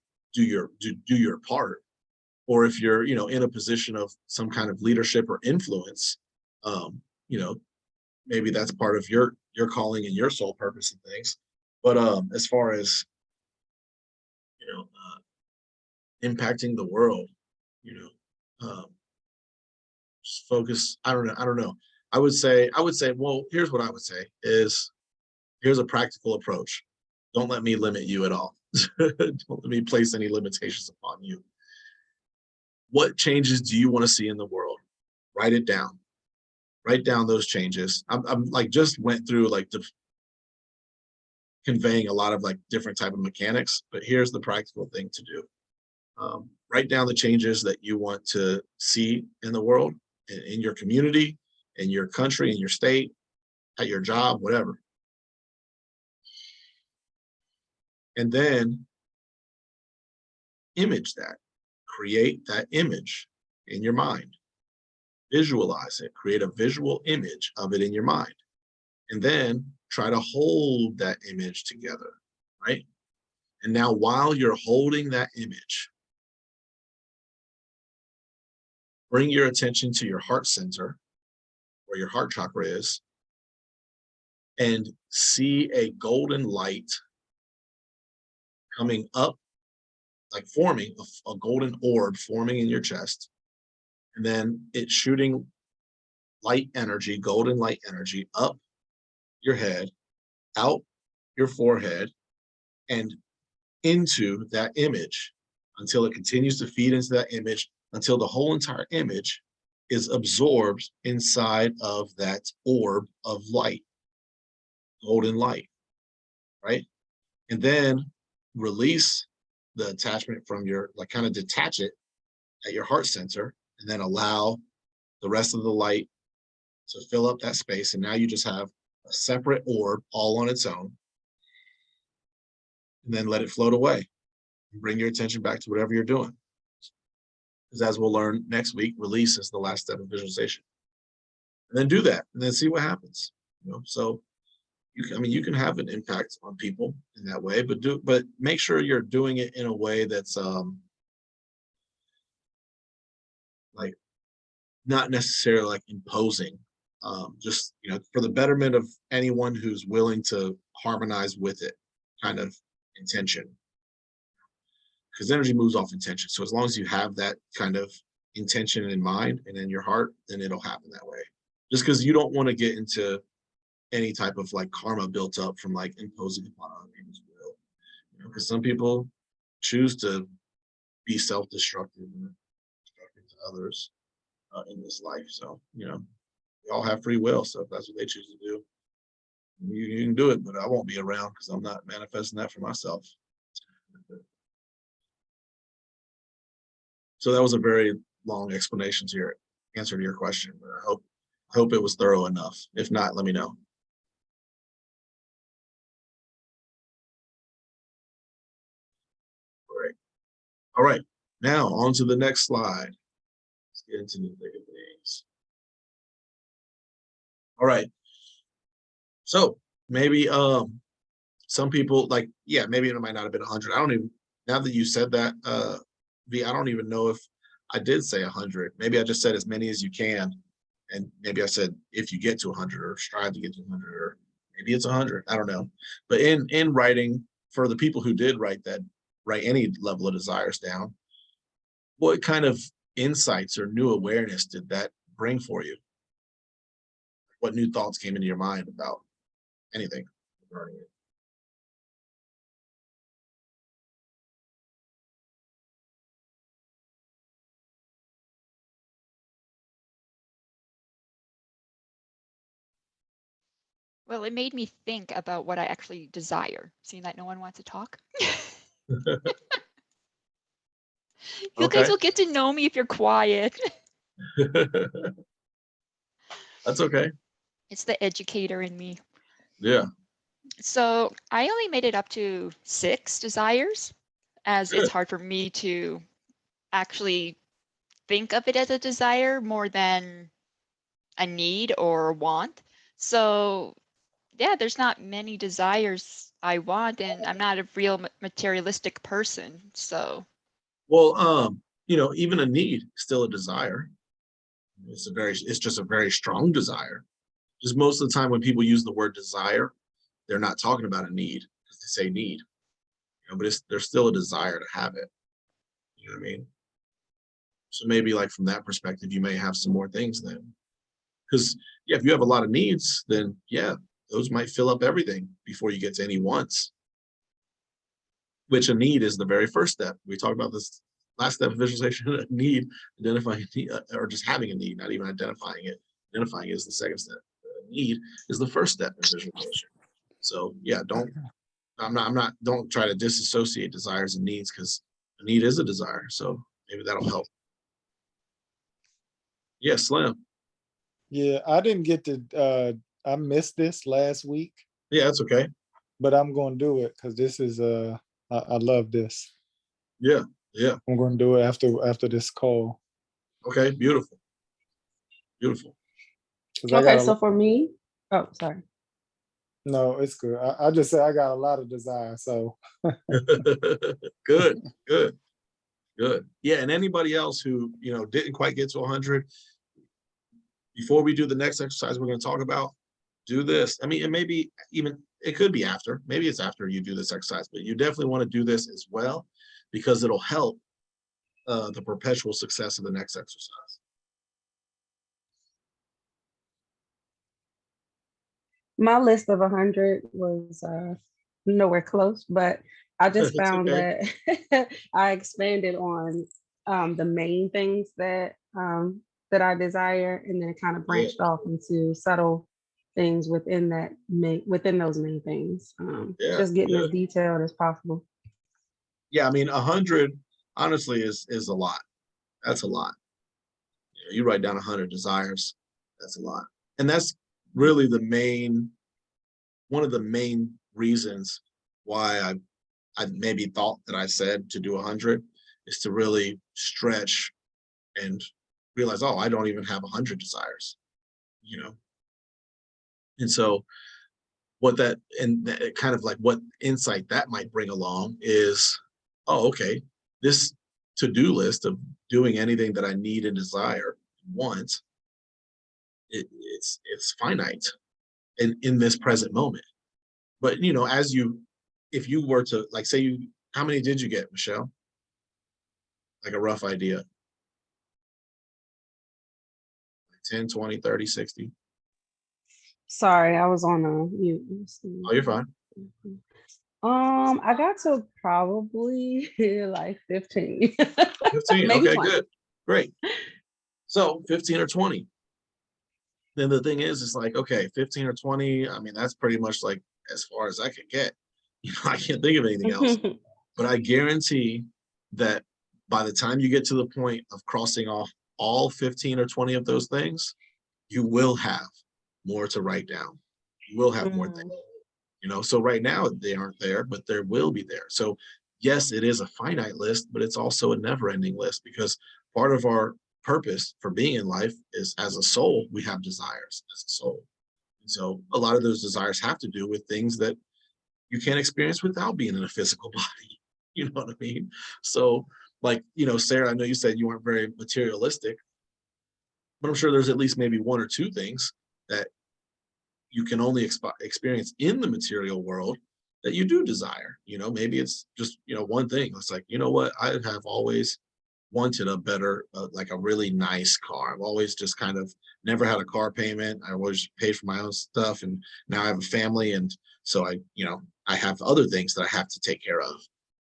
your part. Or if you're, you know, in a position of some kind of leadership or influence, you know, maybe that's part of your calling and your soul purpose and things. But as far as, you know, impacting the world, you know, just focus. I don't know. I would say, well, here's what I would say is, here's a practical approach. Don't let me limit you at all. Don't let me place any limitations upon you. What changes do you want to see in the world? Write it down. Write down those changes. I'm like just went through like conveying a lot of like different type of mechanics, but here's the practical thing to do. Write down the changes that you want to see in the world, in your community, in your country, in your state, at your job, whatever. And then image that, create that image, in your mind. Visualize it, create a visual image of it in your mind. And then try to hold that image together, right? And now while you're holding that image, bring your attention to your heart center, where your heart chakra is, and see a golden light coming up, like forming a golden orb forming in your chest. And then it's shooting light energy, golden light energy up your head, out your forehead, and into that image until it continues to feed into that image, until the whole entire image is absorbed inside of that orb of light, golden light, right? And then release the attachment from your, like kind of detach it at your heart center, and then allow the rest of the light to fill up that space. And now you just have a separate orb all on its own. And then let it float away. And bring your attention back to whatever you're doing. Because as we'll learn next week, release is the last step of visualization. And then do that, and then see what happens. You know, so you can have an impact on people in that way, but make sure you're doing it in a way that's like not necessarily like imposing, just, you know, for the betterment of anyone who's willing to harmonize with it kind of intention, because energy moves off intention. So as long as you have that kind of intention in mind and in your heart, then it'll happen that way. Just because you don't want to get into any type of like karma built up from like imposing upon other people's will, you know, because some people choose to be self-destructive and destructive to others in this life. So, you know, we all have free will. So if that's what they choose to do, you can do it, but I won't be around because I'm not manifesting that for myself. So that was a very long explanation to your answer to your question, but I hope it was thorough enough. If not, let me know. Great. All right, now on to the next slide. Let's get into the thick of things. All right. So maybe some people like, yeah, maybe it might not have been 100. I don't even, now that you said that, V, I don't even know if I did say 100. Maybe I just said as many as you can. And maybe I said, if you get to 100 or strive to get to 100, or maybe it's 100, I don't know. But in writing, for the people who did write any level of desires down, what kind of insights or new awareness did that bring for you? What new thoughts came into your mind about anything regarding it? Well, it made me think about what I actually desire, seeing that no one wants to talk. You guys will get to know me if you're quiet. That's okay. It's the educator in me. Yeah. So I only made it up to 6 desires, as Good. it's hard for me to actually think of it as a desire more than a need or a want. So yeah, there's not many desires I want, and I'm not a real materialistic person. So Well, you know, even a need is still a desire. It's just a very strong desire. Just most of the time when people use the word desire, they're not talking about a need because they say need. You know, but there's still a desire to have it. You know what I mean? So maybe like from that perspective, you may have some more things then. Because yeah, if you have a lot of needs, then yeah, those might fill up everything before you get to any wants. Which a need is the very first step. We talked about this last step of visualization, a need, identifying a need, or just having a need, not even identifying it. Identifying it is the second step. A need is the first step in visualization. So yeah, don't try to disassociate desires and needs, because a need is a desire. So maybe that'll help. Yeah, Slim. Yeah, I didn't get to I missed this last week, Yeah, that's okay. but I'm gonna do it because this is I love this. Yeah, yeah. I'm gonna do it after this call. Okay, beautiful. Beautiful. 'Cause I Okay, got a so lot. for me, oh, sorry. No, it's good. I just said I got a lot of desire. So Good, good, good. Yeah, and anybody else who, you know, didn't quite get to 100, before we do the next exercise we're going to talk about, do this. I mean, and maybe even it could be after, maybe it's after you do this exercise, but you definitely want to do this as well because it'll help the perpetual success of the next exercise. My list of 100 was nowhere close, but I just It's found okay. that I expanded on the main things that I desire, and then kind of Yeah, branched off into subtle things within within those main things. yeah, Just getting as good. detailed as possible. Yeah, I mean, 100 honestly is a lot. That's a lot. You know, you write down 100 desires. That's a lot, and that's really one of the main reasons why I maybe thought that I said to do 100 is to really stretch and realize, oh, I don't even have 100 desires, you know. And so what that and that kind of like what insight that might bring along is, oh, okay, this to-do list of doing anything that I need and desire, want, it's finite in this present moment. But you know, as you if you were to like say you how many did you get, Michelle? Like a rough idea. 10, 20, 30, 60. Sorry, I was on a mute. Let's Oh, you're fine. see. I got to probably like 15, 15. maybe Okay, 20. good. Great. So 15 or 20. Then the thing is, it's like, okay, 15 or 20. I mean, that's pretty much like as far as I can get. You know, I can't think of anything else. But I guarantee that by the time you get to the point of crossing off all 15 or 20 of those things, you will have more to write down. You will have more things. You know, so right now they aren't there, but there will be there. So yes, it is a finite list, but it's also a never-ending list because part of our purpose for being in life is as a soul, we have desires as a soul. And so a lot of those desires have to do with things that you can't experience without being in a physical body. You know what I mean? So like, you know, Sarah, I know you said you weren't very materialistic, but I'm sure there's at least maybe one or two things that you can only experience in the material world that you do desire. You know, maybe it's just, you know, one thing. It's like, you know what, I have always wanted a better like a really nice car. I've always just kind of never had a car payment. I always paid for my own stuff, and now I have a family, and so I, you know, I have other things that I have to take care of.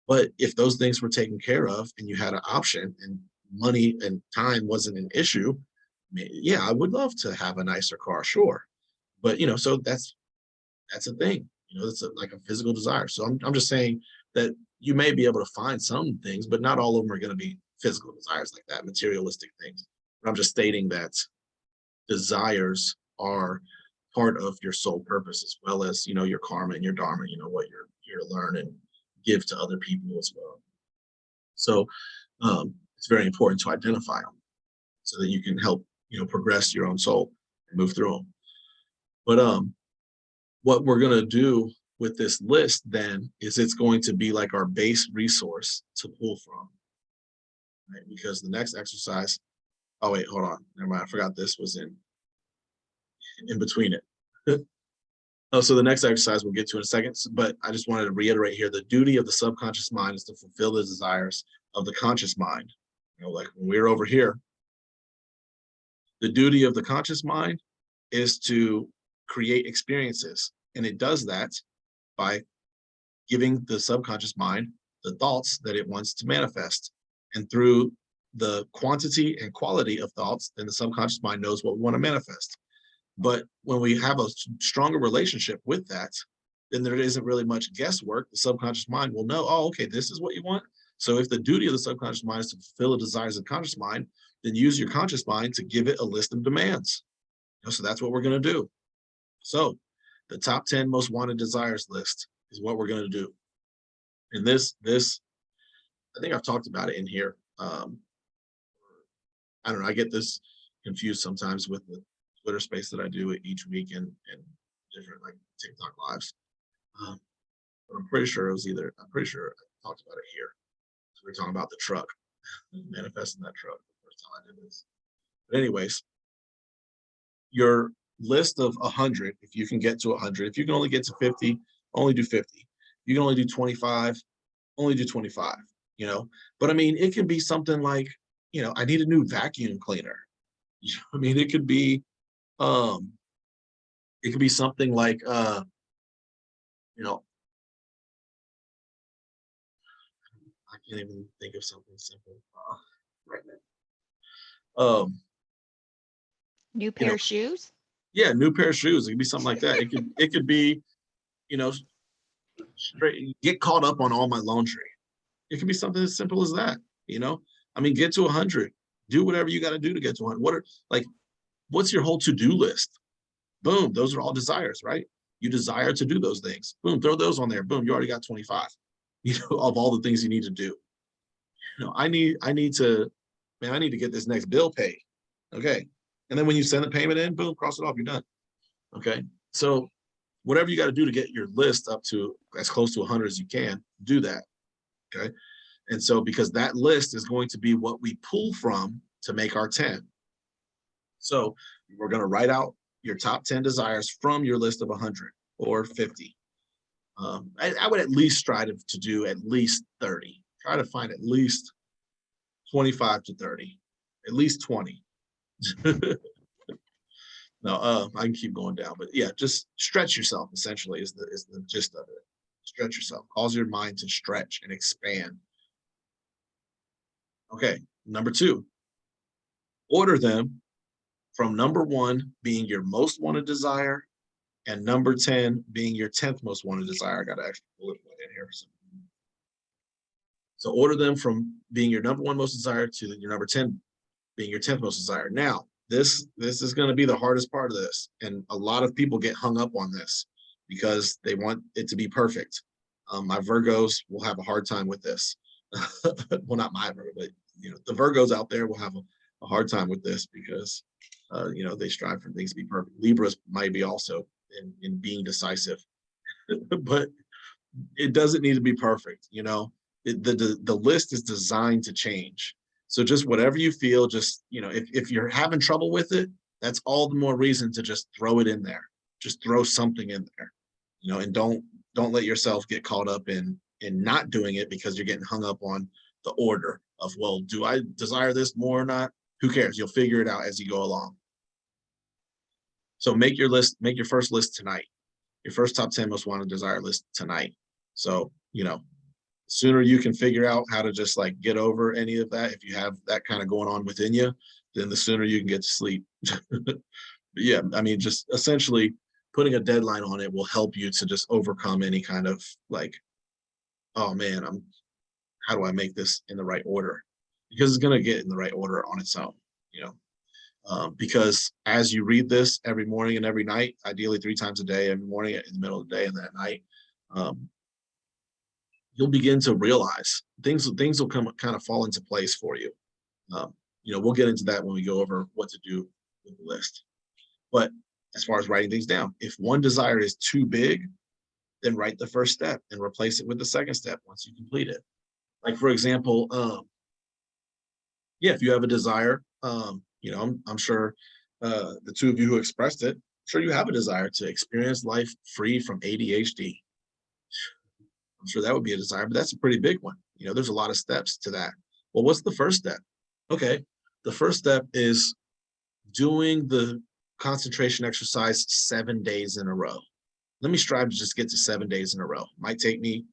But if those things were taken care of and you had an option and money and time wasn't an issue, yeah, I would love to have a nicer car, sure. But you know, so that's a thing. You know, it's like a physical desire. So I'm just saying that you may be able to find some things, but not all of them are going to be physical desires like that, materialistic things. But I'm just stating that desires are part of your soul purpose as well as, you know, your karma and your dharma, you know, what you're here to learn and give to other people as well. So it's very important to identify them so that you can help, you know, progress your own soul and move through them. But what we're going to do with this list then is it's going to be like our base resource to pull from, right? Because the next exercise, oh wait, hold on, never mind, I forgot this was in between it. Oh, so the next exercise we'll get to in a second, but I just wanted to reiterate here, the duty of the subconscious mind is to fulfill the desires of the conscious mind. You know, like when we're over here, the duty of the conscious mind is to create experiences, and it does that by giving the subconscious mind the thoughts that it wants to manifest. And through the quantity and quality of thoughts, then the subconscious mind knows what we want to manifest. But when we have a stronger relationship with that, then there isn't really much guesswork. The subconscious mind will know, oh, okay, this is what you want. So if the duty of the subconscious mind is to fulfill the desires of the conscious mind, then use your conscious mind to give it a list of demands. You know, so that's what we're going to do. So the top 10 most wanted desires list is what we're going to do. And this, I think I've talked about it in here. I don't know, I get this confused sometimes with the Twitter space that I do each week and different like TikTok lives. But I'm pretty sure I'm pretty sure I talked about it here. So we're talking about the truck, manifesting that truck the first time I did this. But anyways, your list of 100, if you can get to 100, if you can only get to 50, only do 50. You can only do 25, only do 25, you know? But I mean, it could be something like, you know, I need a new vacuum cleaner. You know, I mean, it could be something like, you know, I can't even think of something simple right now. New You pair know, of shoes? yeah, new pair of shoes. It could be something like that. It could be, you know, straight, get caught up on all my laundry. It can be something as simple as that, you know? I mean, get to 100. Do whatever you got to do to get to 100. What's your whole to-do list? Boom, those are all desires, right? You desire to do those things. Boom, throw those on there. Boom, you already got 25, you know, of all the things you need to do. You know, I need to get this next bill paid. Okay. And then when you send the payment in, boom, cross it off, you're done. Okay. So whatever you got to do to get your list up to as close to 100 as you can, do that. Okay. And so because that list is going to be what we pull from to make our 10. So we're going to write out your top 10 desires from your list of 100 or 50. I would at least strive to do at least 30. Try to find at least 25 to 30, at least 20. No, I can keep going down, but yeah, just stretch yourself essentially is the gist of it. Stretch yourself, cause your mind to stretch and expand. Okay, number 2, order them from number 1 being your most wanted desire and number 10 being your 10th most wanted desire. I got to actually pull it in here. So order them from being your number 1 most desire to your number 10 being your 10th most desire. Now, this is going to be the hardest part of this. And a lot of people get hung up on this because they want it to be perfect. My Virgos will have a hard time with this. Well, not my Virgo, but you know, the Virgos out there will have a hard time with this because you know, they strive for things to be perfect. Libras might be also in being decisive, but it doesn't need to be perfect. You know, the list is designed to change. So just whatever you feel, just, you know, if you're having trouble with it, that's all the more reason to just throw it in there. Just throw something in there, you know, and don't let yourself get caught up in not doing it because you're getting hung up on the order of, well, do I desire this more or not? Who cares? You'll figure it out as you go along. So make your list, make your first list tonight. Your first top 10 most wanted desire list tonight. So, you know, sooner you can figure out how to just like get over any of that, if you have that kind of going on within you, then the sooner you can get to sleep. But yeah, I mean, just essentially putting a deadline on it will help you to just overcome any kind of like, oh man, how do I make this in the right order? Because it's going to get in the right order on its own, you know. Because as you read this every morning and every night, ideally 3 times a day, every morning, in the middle of the day, and that night, you'll begin to realize things will come kind of fall into place for you. You know, we'll get into that when we go over what to do with the list. But as far as writing things down, if one desire is too big, then write the first step and replace it with the second step once you complete it. Like, for example, yeah, if you have a desire, you know, I'm sure the 2 of you who expressed it, I'm sure you have a desire to experience life free from ADHD. I'm sure that would be a desire, but that's a pretty big one. You know, there's a lot of steps to that. Well, what's the first step? Okay, the first step is doing the concentration exercise 7 days in a row. Let me strive to just get to 7 days in a row. Might take me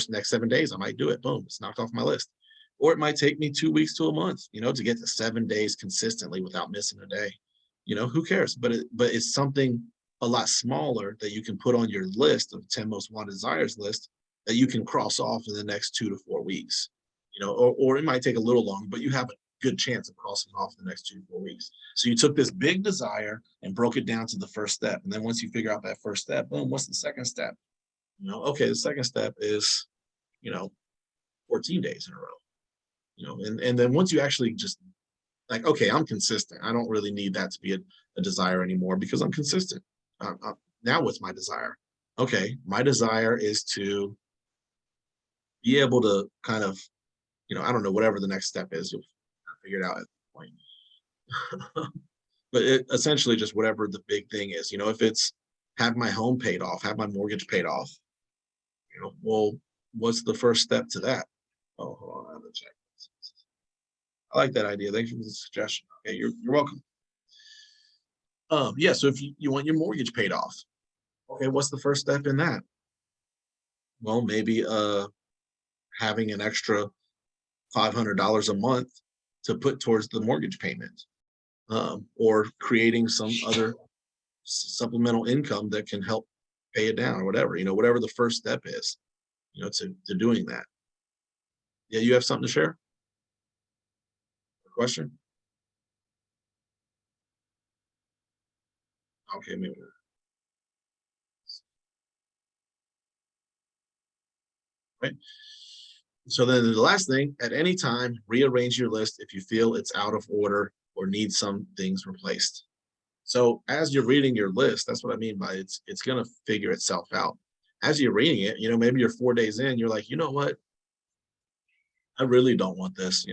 next 7 days. I might do it. Boom, it's knocked off my list. Or it might take me 2 weeks to a month, you know, to get to 7 days consistently without missing a day. You know, who cares? But it's something a lot smaller that you can put on your list of 10 most wanted desires list that you can cross off in the next 2 to 4 weeks. You know, or it might take a little long, but you have a good chance of crossing off the next 2 to 4 weeks. So you took this big desire and broke it down to the first step. And then once you figure out that first step, boom, what's the second step? You know, okay, the second step is, you know, 14 days in a row. You know, and then once you actually just like, okay, I'm consistent. I don't really need that to be a desire anymore because I'm consistent. Now what's my desire? Okay, my desire is to be able to kind of, I don't know, whatever the next step is, you'll figure it out at the point. But essentially just whatever the big thing is, if it's have my home paid off, have my mortgage paid off, well, what's the first step to that? Oh, hold on, I have to check. I like that idea. Thanks for the suggestion. Okay, you're welcome. Yeah, so if you want your mortgage paid off, okay, what's the first step in that? Well, maybe having an extra $500 a month to put towards the mortgage payment, or creating some other supplemental income that can help pay it down or whatever, whatever the first step is, to doing that. Yeah, you have something to share? Question? Okay, maybe. Right. So then the last thing, at any time, rearrange your list if you feel it's out of order or need some things replaced. So as you're reading your list, that's what I mean by it's going to figure itself out. As you're reading it, maybe you're 4 days in, you're like, you know what? I really don't want this.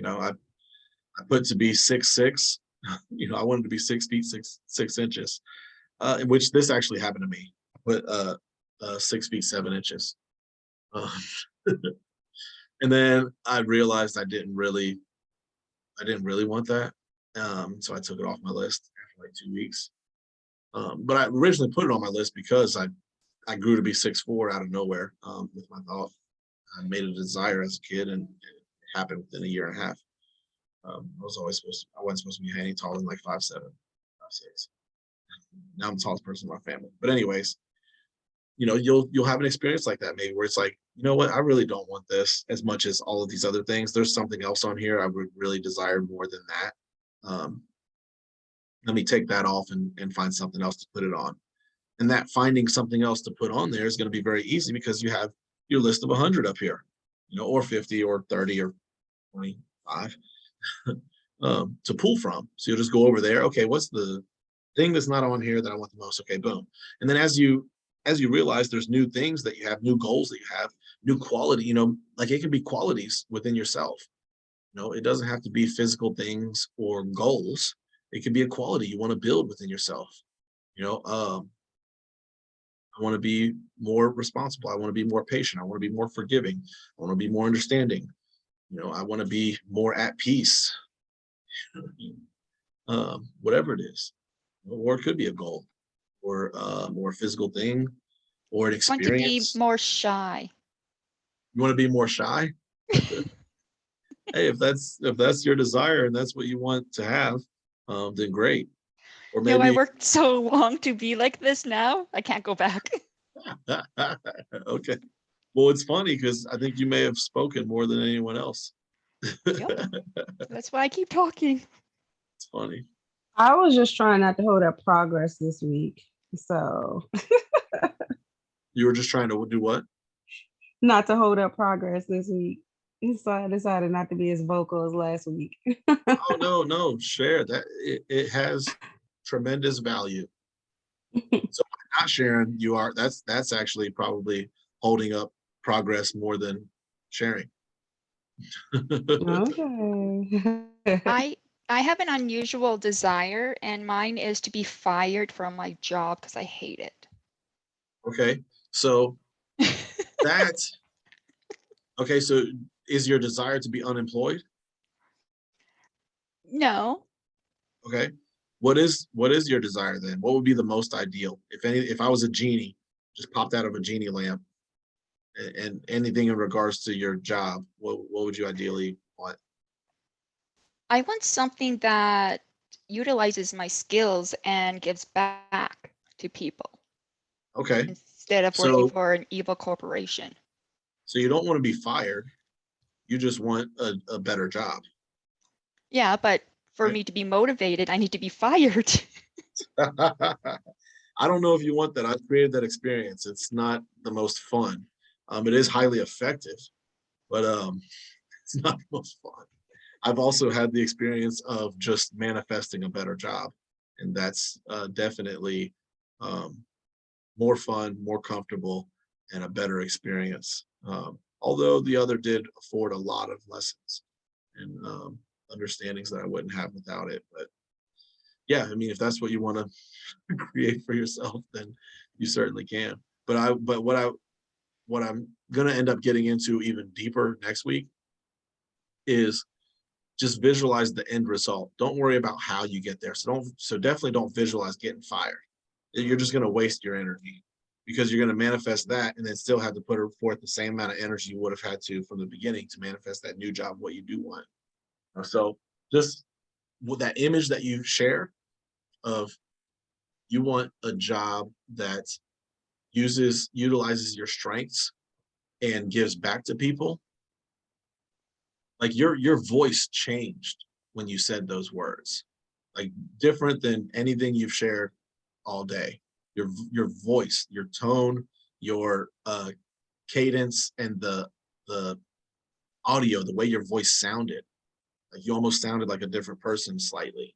I put to be 6'6". I wanted to be 6 feet 6 inches, in which this actually happened to me. I put 6 feet 7 inches. And then I realized I didn't really want that. So I took it off my list after like 2 weeks. But I originally put it on my list because I grew to be 6'4" out of nowhere, with my thought. I made a desire as a kid, and it happened within a year and a half. I wasn't supposed to be any taller than like 5'7", 5'6". Now I'm the tallest person in my family. But anyways, you'll have an experience like that maybe where it's like, you know what, I really don't want this as much as all of these other things. There's something else on here I would really desire more than that. Let me take that off and find something else to put it on. And that finding something else to put on there is going to be very easy because you have your list of 100 up here, or 50 or 30 or 25 to pull from. So you'll just go over there. Okay, what's the thing that's not on here that I want the most? Okay, boom. And then as you realize there's new things that you have, new goals that you have, new quality, like it can be qualities within yourself. It doesn't have to be physical things or goals. It can be a quality you want to build within yourself. I want to be more responsible. I want to be more patient. I want to be more forgiving. I want to be more understanding. I want to be more at peace. Whatever it is, or it could be a goal, or more physical thing, or an experience. Want to be more shy. You want to be more shy? Hey, if that's your desire and that's what you want to have, then great. Or maybe I worked so long to be like this now. I can't go back. Okay. Well, it's funny because I think you may have spoken more than anyone else. Yep. That's why I keep talking. It's funny. I was just trying not to hold up progress this week. So You were just trying to do what? not to hold up progress this week. So I decided not to be as vocal as last week. Oh, no, share that. It has tremendous value. So by not sharing, that's actually probably holding up progress more than sharing. Okay. I have an unusual desire, and mine is to be fired from my job because I hate it. Okay, so that's okay. So is your desire to be unemployed? No. Okay. What is your desire then? What would be the most ideal? If I was a genie, just popped out of a genie lamp, and anything in regards to your job, what would you ideally want? I want something that utilizes my skills and gives back to people Okay. instead of working So for an evil corporation. so you don't want to be fired. You just want a better job. Yeah, but for Right. me to be motivated, I need to be fired. I don't know if you want that. I've created that experience. It's not the most fun. It is highly effective, but it's not the most fun. I've also had the experience of just manifesting a better job. And that's definitely more fun, more comfortable, and a better experience. Although the other did afford a lot of lessons and understandings that I wouldn't have without it. But yeah, I mean, if that's what you want to create for yourself, then you certainly can. But what I'm gonna end up getting into even deeper next week is just visualize the end result. Don't worry about how you get there. So definitely don't visualize getting fired. You're just gonna waste your energy because you're gonna manifest that and then still have to put forth the same amount of energy you would have had to from the beginning to manifest that new job, what you do want. So just with that image that you share of you want a job that utilizes your strengths and gives back to people, like your voice changed when you said those words, like different than anything you've shared all day. Your voice, your tone, your cadence, and the audio, the way your voice sounded, like you almost sounded like a different person slightly,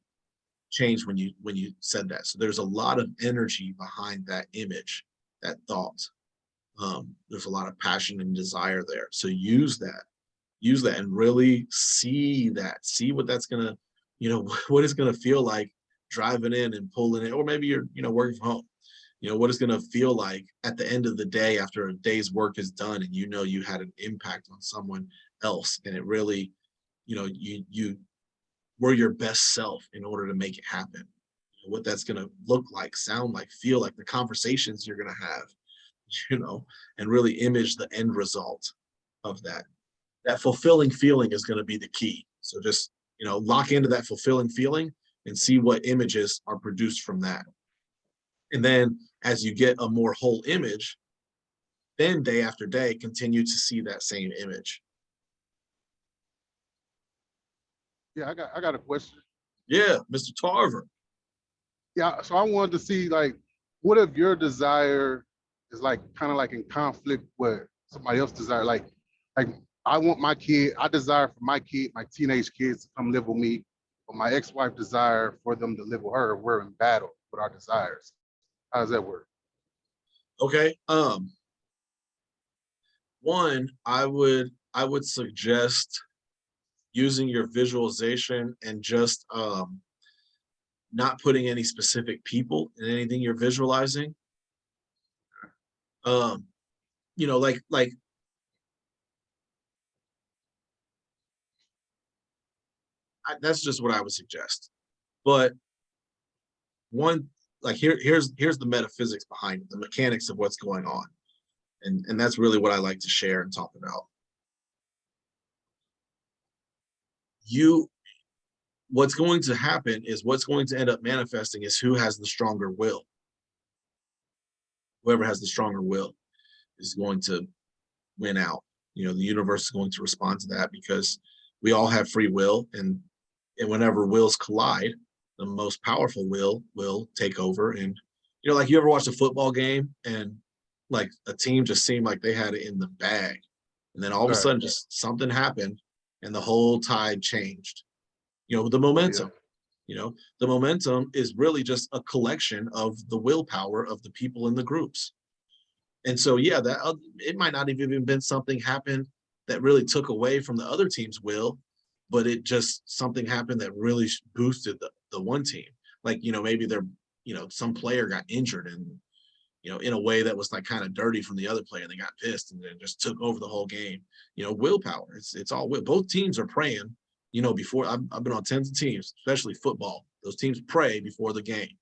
changed when you said that. So there's a lot of energy behind that image, that thought. There's a lot of passion and desire there. So use that and really see what that's gonna, what it's gonna feel like driving in and pulling in, or maybe you're, working from home, what it's gonna feel like at the end of the day after a day's work is done and you had an impact on someone else and it really, you were your best self in order to make it happen. What that's gonna look like, sound like, feel like, the conversations you're gonna have, and really image the end result of that. That fulfilling feeling is going to be the key. So just, lock into that fulfilling feeling and see what images are produced from that. And then as you get a more whole image, then day after day, continue to see that same image. Yeah, I got a question. Yeah, Mr. Tarver. Yeah, so I wanted to see, like, what if your desire is like kind of like in conflict with somebody else's desire? Like I desire for my teenage kids to come live with me, but my ex-wife desire for them to live with her. We're in battle with our desires. How does that work? Okay. One, I would suggest using your visualization and just not putting any specific people in anything you're visualizing. Like that's just what I would suggest. But one, like here's the metaphysics behind it, the mechanics of what's going on. And that's really what I like to share and talk about. What's going to happen is what's going to end up manifesting is who has the stronger will. Whoever has the stronger will is going to win out. The universe is going to respond to that because we all have free will, and whenever wills collide, the most powerful will take over. And like, you ever watch a football game and like a team just seemed like they had it in the bag, and then all of a sudden just something happened and the whole tide changed. The momentum. The momentum is really just a collection of the willpower of the people in the groups. And so, yeah, that it might not have even been something happened that really took away from the other team's will, but it just something happened that really boosted the one team. Like, maybe some player got injured and, in a way that was like kind of dirty from the other player, and they got pissed and then just took over the whole game. Willpower. It's all will. Both teams are praying. Before I've been on tens of teams, especially football. Those teams pray before the game.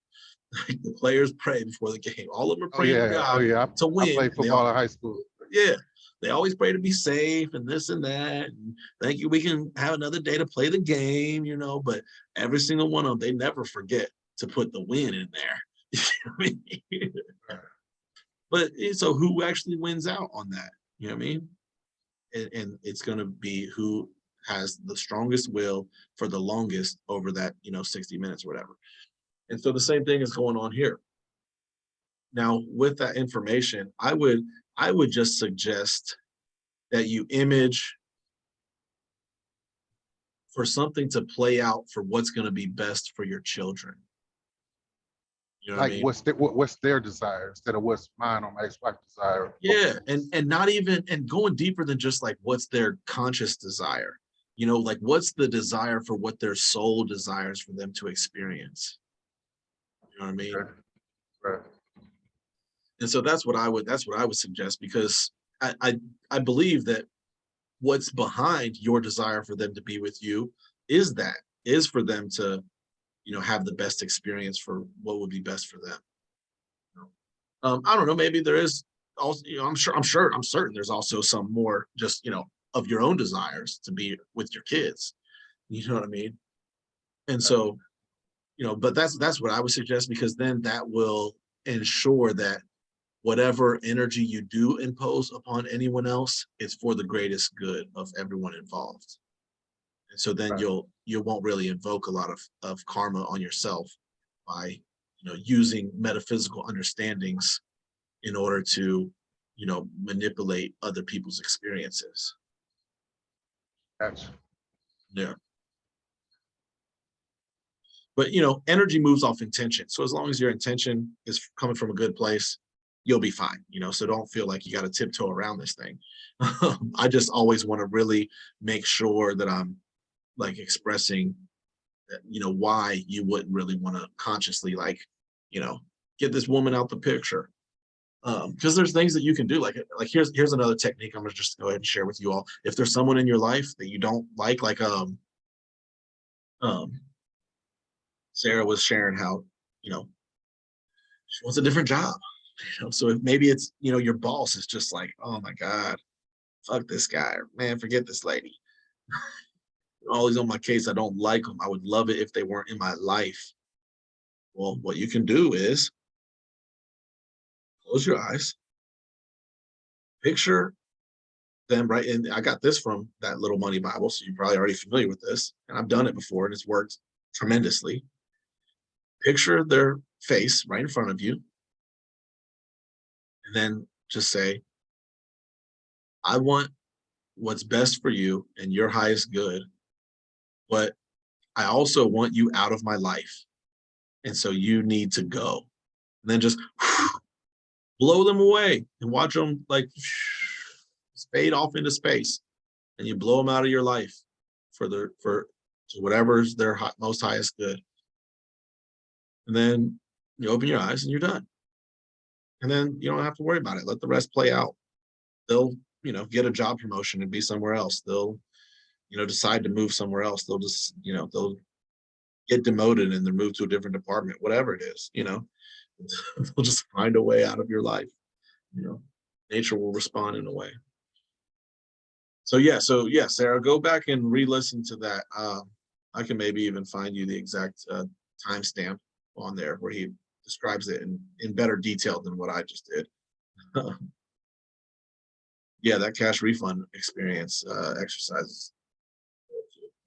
The players pray before the game. All of them are praying to win. I played football in high school. Yeah, they always pray to be safe and this and that. And thank you, we can have another day to play the game. But every single one of them, they never forget to put the win in there. But so who actually wins out on that? You know what I mean? And it's going to be who has the strongest will for the longest over that 60 minutes or whatever. And so the same thing is going on here. Now, with that information, I would just suggest that you image for something to play out for what's going to be best for your children. You know what I Like mean? what's their desire instead of what's mine or my ex-wife desire. Yeah, and not even, and going deeper than just like what's their conscious desire. You know, like what's the desire for what their soul desires for them to experience. You know what I mean? Right. And so that's what I would suggest, because I believe that what's behind your desire for them to be with you is for them to, you know, have the best experience for what would be best for them. I don't know, maybe there is also, you know, I'm certain there's also some more just, you know, of your own desires to be with your kids. You know what I mean? And so, you know, but that's what I would suggest, because then that will ensure that whatever energy you do impose upon anyone else is for the greatest good of everyone involved. And so then Right. you won't really invoke a lot of karma on yourself by, you know, using metaphysical understandings in order to, you know, manipulate other people's experiences. Gotcha. Yeah. But, you know, energy moves off intention. So as long as your intention is coming from a good place, you'll be fine, you know, so don't feel like you got to tiptoe around this thing. I just always want to really make sure that I'm like expressing that, you know, why you wouldn't really want to consciously, like, you know, get this woman out the picture. Because there's things that you can do, like here's another technique I'm gonna just go ahead and share with you all. If there's someone in your life that you don't like Sarah was sharing how, you know, she wants a different job. You know, so if maybe it's, you know, your boss is just like, oh my God, fuck this guy, or man, forget this lady. Always on my case, I don't like them. I would love it if they weren't in my life. Well, what you can do is close your eyes, picture them, right? And I got this from that Little Money Bible, so you're probably already familiar with this. And I've done it before, and it's worked tremendously. Picture their face right in front of you, and then just say, I want what's best for you and your highest good, but I also want you out of my life. And so you need to go. And then just blow them away and watch them like fade off into space. And you blow them out of your life to whatever's their most highest good. And then you open your eyes and you're done. And then you don't have to worry about it. Let the rest play out. They'll, you know, get a job promotion and be somewhere else. They'll, you know, decide to move somewhere else. They'll just, you know, they'll get demoted and they're moved to a different department, whatever it is, you know, they'll just find a way out of your life. You know, nature will respond in a way. So yeah, Sarah, go back and re-listen to that. I can maybe even find you the exact timestamp on there where he describes it in better detail than what I just did. Yeah, that cash refund experience exercises.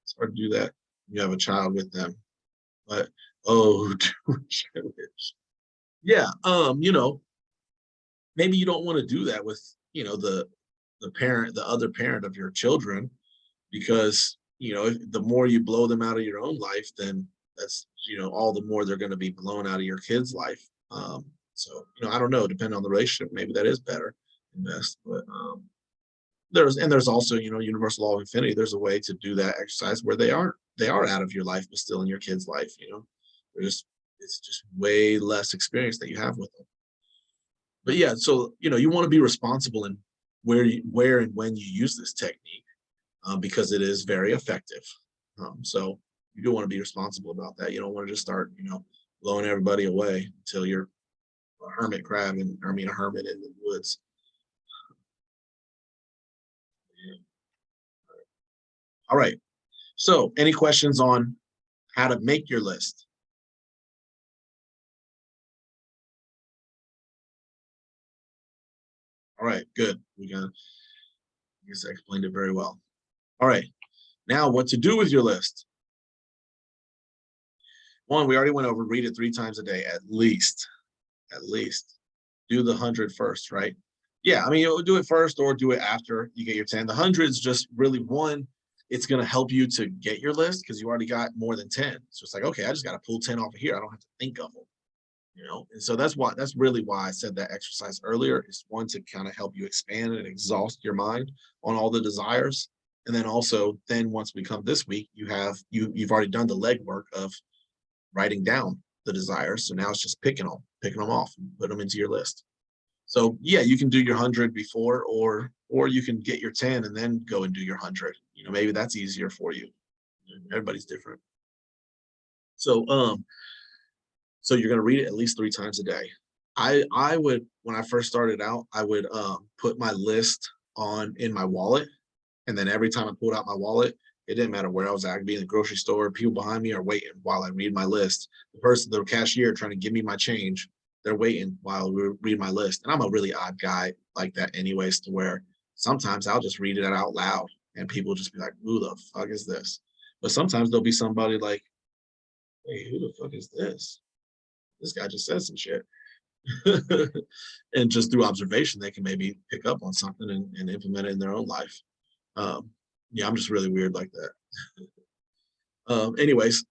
It's hard to do that. You have a child with them, but oh, yeah, you know, maybe you don't want to do that with, you know, the other parent of your children, because, you know, the more you blow them out of your own life, then that's, you know, all the more they're going to be blown out of your kid's life. So, you know, I don't know, depending on the relationship, maybe that is better and best, but there's also, you know, universal law of infinity. There's a way to do that exercise where they are out of your life, but still in your kid's life, you know, it's just way less experience that you have with them. But yeah, so, you know, you want to be responsible in where and when you use this technique, because it is very effective. So you do want to be responsible about that. You don't want to just start, you know, blowing everybody away until you're a hermit a hermit in the woods. Yeah. All right. So any questions on how to make your list? All right, good. I guess I explained it very well. All right. Now what to do with your list. One, we already went over, read it 3 times a day, at least. Do the 100 first, right? Yeah, I mean, you'll do it first or do it after you get your 10. The 100 is just really one, it's going to help you to get your list because you already got more than 10. So it's like, okay, I just got to pull 10 off of here. I don't have to think of them, you know? And so that's really why I said that exercise earlier, is one, to kind of help you expand and exhaust your mind on all the desires. And then also, then once we come this week, you've already done the legwork of writing down the desires. So now it's just picking them off and put them into your list. So yeah, you can do your 100 before, or you can get your 10 and then go and do your 100. You know, maybe that's easier for you. Everybody's different. So so you're going to read it at least 3 times a day. I would, when I first started out, I would put my list in my wallet, and then every time I pulled out my wallet, it didn't matter where I was at. I could be in the grocery store, people behind me are waiting while I read my list. The cashier trying to give me my change, they're waiting while we read my list. And I'm a really odd guy like that anyways, to where sometimes I'll just read it out loud and people just be like, who the fuck is this? But sometimes there'll be somebody like, hey, who the fuck is this? This guy just said some shit. And just through observation, they can maybe pick up on something and implement it in their own life. Yeah, I'm just really weird like that. Anyways,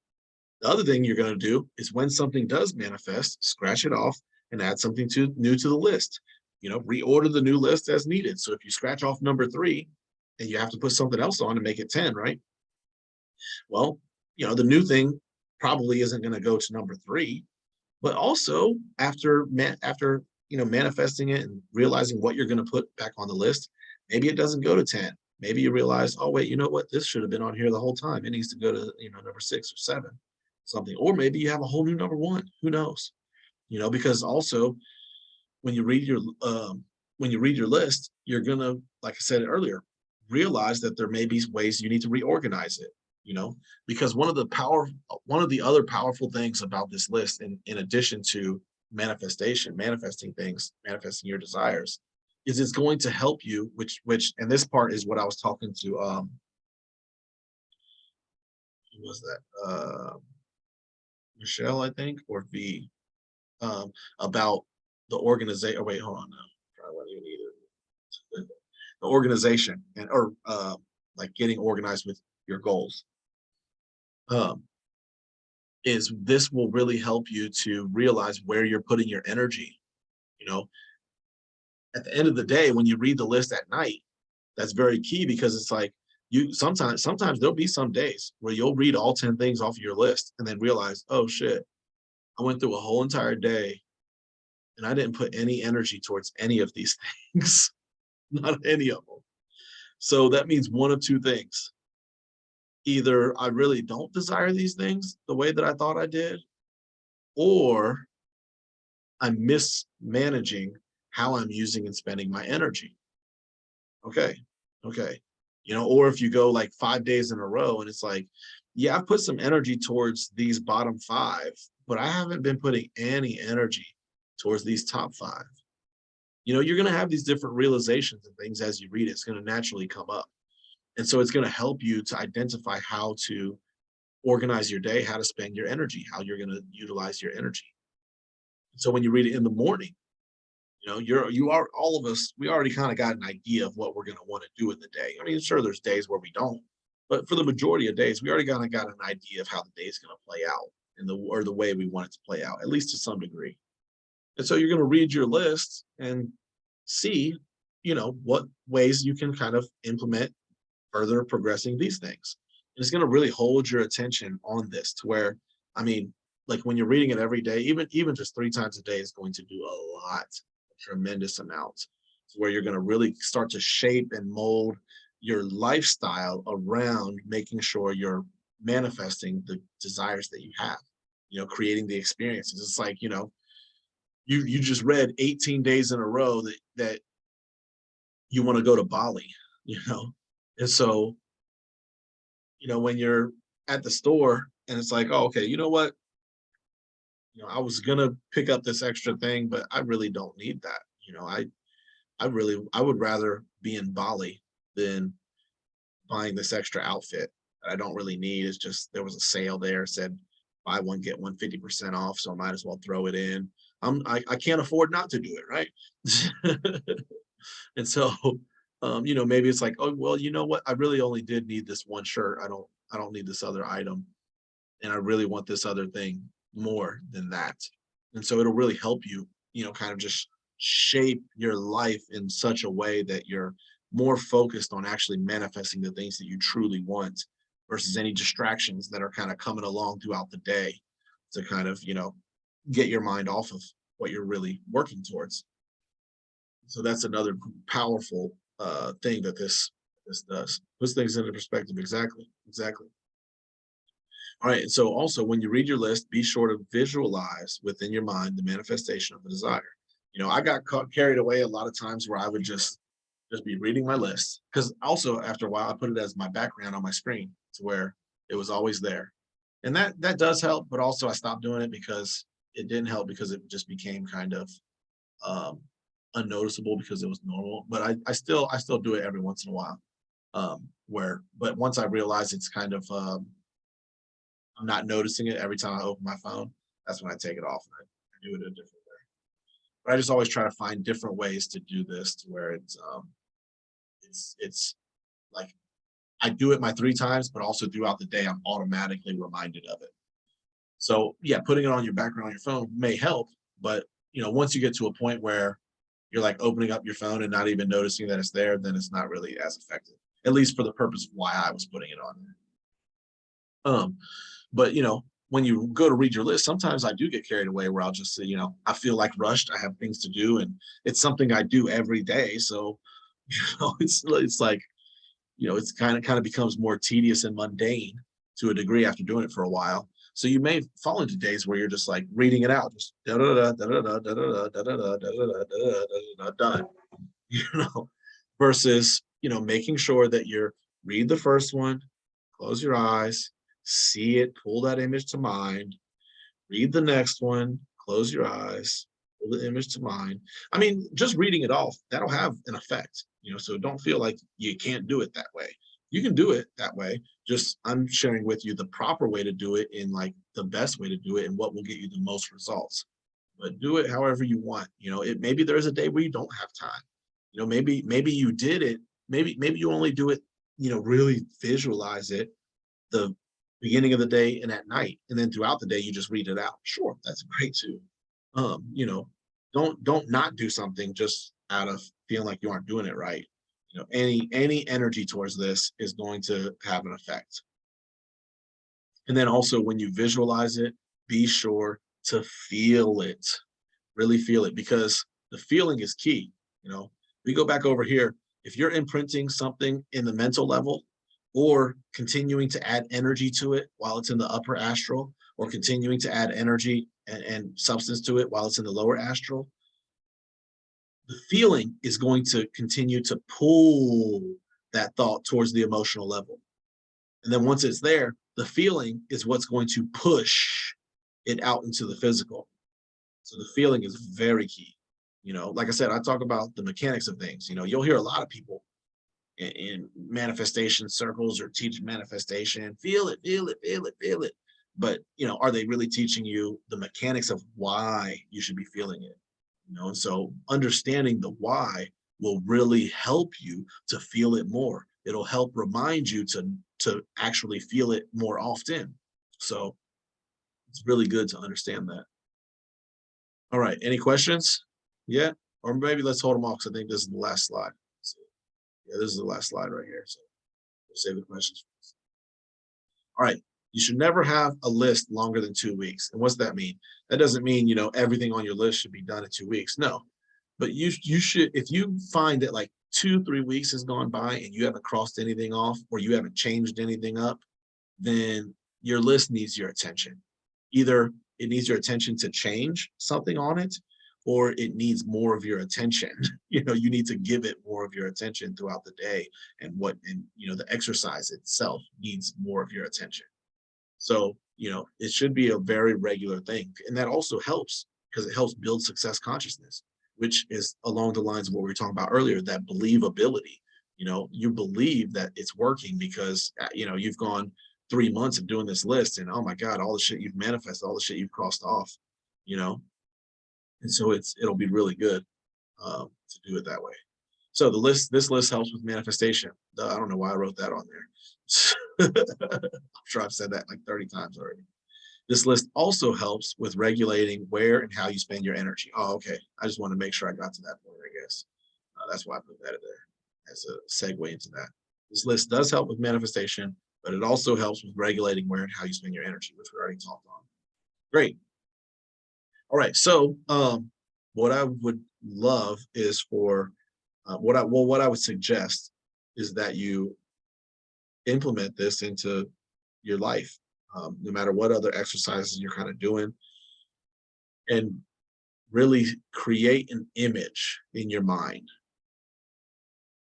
the other thing you're going to do is, when something does manifest, scratch it off and add something new to the list. You know, reorder the new list as needed. So if you scratch off number 3 and you have to put something else on to make it 10, right? Well, you know, the new thing probably isn't going to go to number 3, but also after you know, manifesting it and realizing what you're going to put back on the list, maybe it doesn't go to 10. Maybe you realize, oh wait, you know what? This should have been on here the whole time. It needs to go to, you know, number 6 or 7, something. Or maybe you have a whole new number 1. Who knows? You know, because also when you read your list, you're gonna, like I said earlier, realize that there may be ways you need to reorganize it. You know, because one of the other powerful things about this list, in addition to manifesting your desires, is it's going to help you, and this part is what I was talking to who was that, Michelle, I think, or V, about the organization. Oh wait, hold on now. Probably wasn't even either. The organization, or like getting organized with your goals. Is this will really help you to realize where you're putting your energy. You know, at the end of the day, when you read the list at night, that's very key, because it's like, sometimes there'll be some days where you'll read all 10 things off of your list and then realize, oh shit, I went through a whole entire day and I didn't put any energy towards any of these things. Not any of them. So that means one of 2 things. Either I really don't desire these things the way that I thought I did, or I'm mismanaging how I'm using and spending my energy. Okay. You know, or if you go like 5 days in a row and it's like, yeah, I've put some energy towards these bottom 5, but I haven't been putting any energy towards these top 5. You know, you're going to have these different realizations and things as you read it. It's going to naturally come up. And so it's going to help you to identify how to organize your day, how to spend your energy, how you're going to utilize your energy. So when you read it in the morning, you know, all of us, we already kind of got an idea of what we're going to want to do in the day. I mean, sure, there's days where we don't, but for the majority of days, we already kind of got an idea of how the day is going to play out, or the way we want it to play out, at least to some degree. And so you're going to read your list and see, you know, what ways you can kind of implement further progressing these things. And it's going to really hold your attention on this, to where, I mean, like when you're reading it every day, even just 3 times a day is going to do a lot, a tremendous amount, to where you're going to really start to shape and mold your lifestyle around making sure you're manifesting the desires that you have, you know, creating the experiences. It's like, you know, you just read 18 days in a row that you want to go to Bali, you know. And so, you know, when you're at the store and it's like, oh, okay, you know what? You know, I was gonna pick up this extra thing, but I really don't need that. You know, I would rather be in Bali than buying this extra outfit that I don't really need. It's just, there was a sale there, said buy one, get one 50% off. So I might as well throw it in. I can't afford not to do it, right? And so You know, maybe it's like, oh, well, you know what? I really only did need this one shirt. I don't need this other item. And I really want this other thing more than that. And so it'll really help you, you know, kind of just shape your life in such a way that you're more focused on actually manifesting the things that you truly want versus any distractions that are kind of coming along throughout the day to kind of, you know, get your mind off of what you're really working towards. So that's another powerful thing that this does. Puts things into perspective. Exactly. Exactly. All right. So also when you read your list, be sure to visualize within your mind the manifestation of the desire. You know, I got carried away a lot of times where I would just be reading my list, because also after a while I put it as my background on my screen to where it was always there. And that does help, but also I stopped doing it because it didn't help, because it just became kind of um unnoticeable because it was normal. But I still do it every once in a while. But once I realize it's kind of I'm not noticing it every time I open my phone, that's when I take it off and I do it a different way. But I just always try to find different ways to do this to where it's like I do it my 3 times, but also throughout the day, I'm automatically reminded of it. So yeah, putting it on your background on your phone may help, but you know, once you get to a point where you're like opening up your phone and not even noticing that it's there, then it's not really as effective, at least for the purpose of why I was putting it on there. But you know, when you go to read your list, sometimes I do get carried away where I'll just say, you know, I feel like rushed, I have things to do, and it's something I do every day. So, you know, it's like, you know, it's kind of becomes more tedious and mundane to a degree after doing it for a while. So you may fall into days where you're just like reading it out, just da da da da da da da da da da da da da da da done, you know, versus, you know, making sure that you're read the first one, close your eyes, see it, pull that image to mind, read the next one, close your eyes, pull the image to mind. I mean, just reading it off, that'll have an effect, you know, so don't feel like you can't do it that way. You can do it that way. Just I'm sharing with you the proper way to do it, in like the best way to do it and what will get you the most results. But do it however you want. You know, it maybe there's a day where you don't have time. You know, maybe you did it, maybe you only do it, you know, really visualize it the beginning of the day and at night, and then throughout the day you just read it out. Sure, that's great too. You know, don't not do something just out of feeling like you aren't doing it right. You know, any energy towards this is going to have an effect. And then also when you visualize it, be sure to feel it, really feel it, because the feeling is key. You know, we go back over here. If you're imprinting something in the mental level, or continuing to add energy to it while it's in the upper astral, or continuing to add energy and substance to it while it's in the lower astral, the feeling is going to continue to pull that thought towards the emotional level. And then once it's there, the feeling is what's going to push it out into the physical. So the feeling is very key. You know, like I said, I talk about the mechanics of things. You know, you'll hear a lot of people in manifestation circles or teach manifestation, feel it, feel it, feel it, feel it. But, you know, are they really teaching you the mechanics of why you should be feeling it? You know, and so understanding the why will really help you to feel it more. It'll help remind you to actually feel it more often. So it's really good to understand that. All right, any questions? Yeah, or maybe let's hold them off, because I think this is the last slide. So, yeah, this is the last slide right here. So we'll save the questions. All right, you should never have a list longer than 2 weeks. And what's that mean? That doesn't mean, you know, everything on your list should be done in 2 weeks. No, but you should, if you find that like 2-3 weeks has gone by and you haven't crossed anything off, or you haven't changed anything up, then your list needs your attention. Either it needs your attention to change something on it, or it needs more of your attention. You know, you need to give it more of your attention throughout the day, and you know, the exercise itself needs more of your attention. So, you know, it should be a very regular thing. And that also helps because it helps build success consciousness, which is along the lines of what we were talking about earlier, that believability. You know, you believe that it's working because, you know, you've gone 3 months of doing this list, and oh my God, all the shit you've manifested, all the shit you've crossed off, you know. And so it'll be really good to do it that way. So this list helps with manifestation. I don't know why I wrote that on there. I'm sure I've said that like 30 times already. This list also helps with regulating where and how you spend your energy. Oh, okay. I just want to make sure I got to that point, I guess. That's why I put that in there as a segue into that. This list does help with manifestation, but it also helps with regulating where and how you spend your energy, which we already talked on. Great. All right. So what I would love is for what I would suggest is that you implement this into your life, no matter what other exercises you're kind of doing, and really create an image in your mind.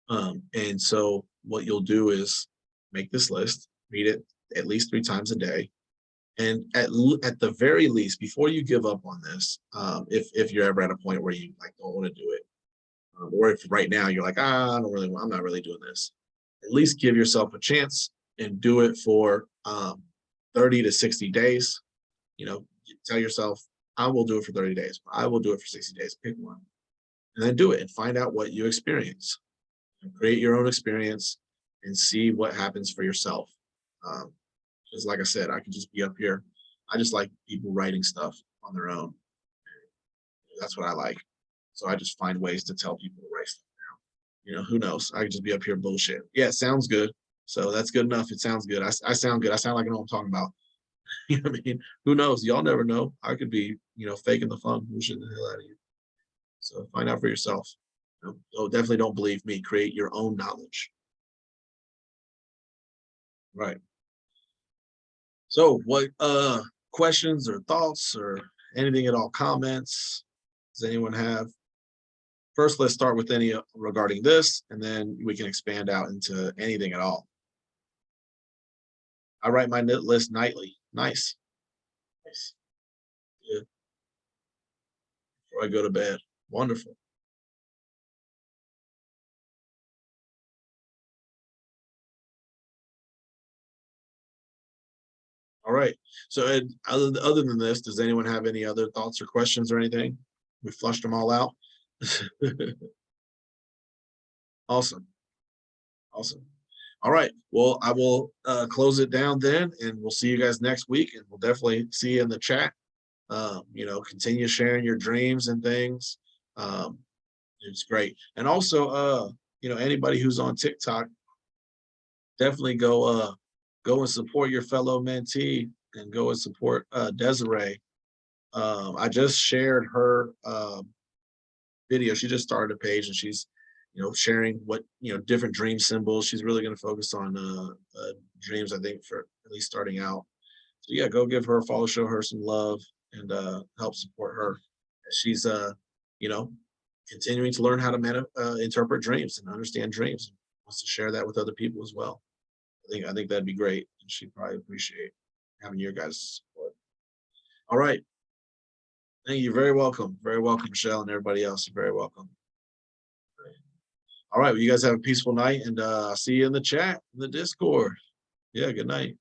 And so what you'll do is make this list, read it at least 3 times a day. And at the very least, before you give up on this, if you're ever at a point where you like don't want to do it, or if right now you're like, I'm not really doing this, at least give yourself a chance and do it for 30 to 60 days. You know, tell yourself, I will do it for 30 days. I will do it for 60 days. Pick one. And then do it and find out what you experience. Create your own experience and see what happens for yourself. Because like I said, I can just be up here. I just like people writing stuff on their own. That's what I like. So I just find ways to tell people to write stuff down. You know, who knows? I could just be up here bullshit. Yeah, it sounds good. So that's good enough. It sounds good. I sound good. I sound like I know what I'm talking about. You know what I mean? Who knows? Y'all never know. I could be, faking the fun, bullshitting the hell out of you. So find out for yourself. So definitely don't believe me. Create your own knowledge. Right. So what questions or thoughts or anything at all, comments does anyone have? First, let's start with any regarding this, and then we can expand out into anything at all. I write my list nightly. Nice. Nice. Good. Before I go to bed. Wonderful. All right. So other than this, does anyone have any other thoughts or questions or anything? We flushed them all out. Awesome. Awesome. All right. Well, I will close it down then, and we'll see you guys next week. And we'll definitely see you in the chat. Continue sharing your dreams and things. It's great. And also, anybody who's on TikTok, definitely go and support your fellow mentee and go and support Desiree. I just shared her video. She just started a page and she's, sharing what, different dream symbols. She's really going to focus on dreams, I think, for at least starting out. So yeah, go give her a follow, show her some love, and help support her. She's, continuing to learn how to interpret dreams and understand dreams. Wants to share that with other people as well. I think that'd be great. And she'd probably appreciate having your guys' support. All right. Thank you. Very welcome. Very welcome, Michelle, and everybody else. You're very welcome. All right. Well, you guys have a peaceful night, and I'll see you in the chat, in the Discord. Yeah, good night.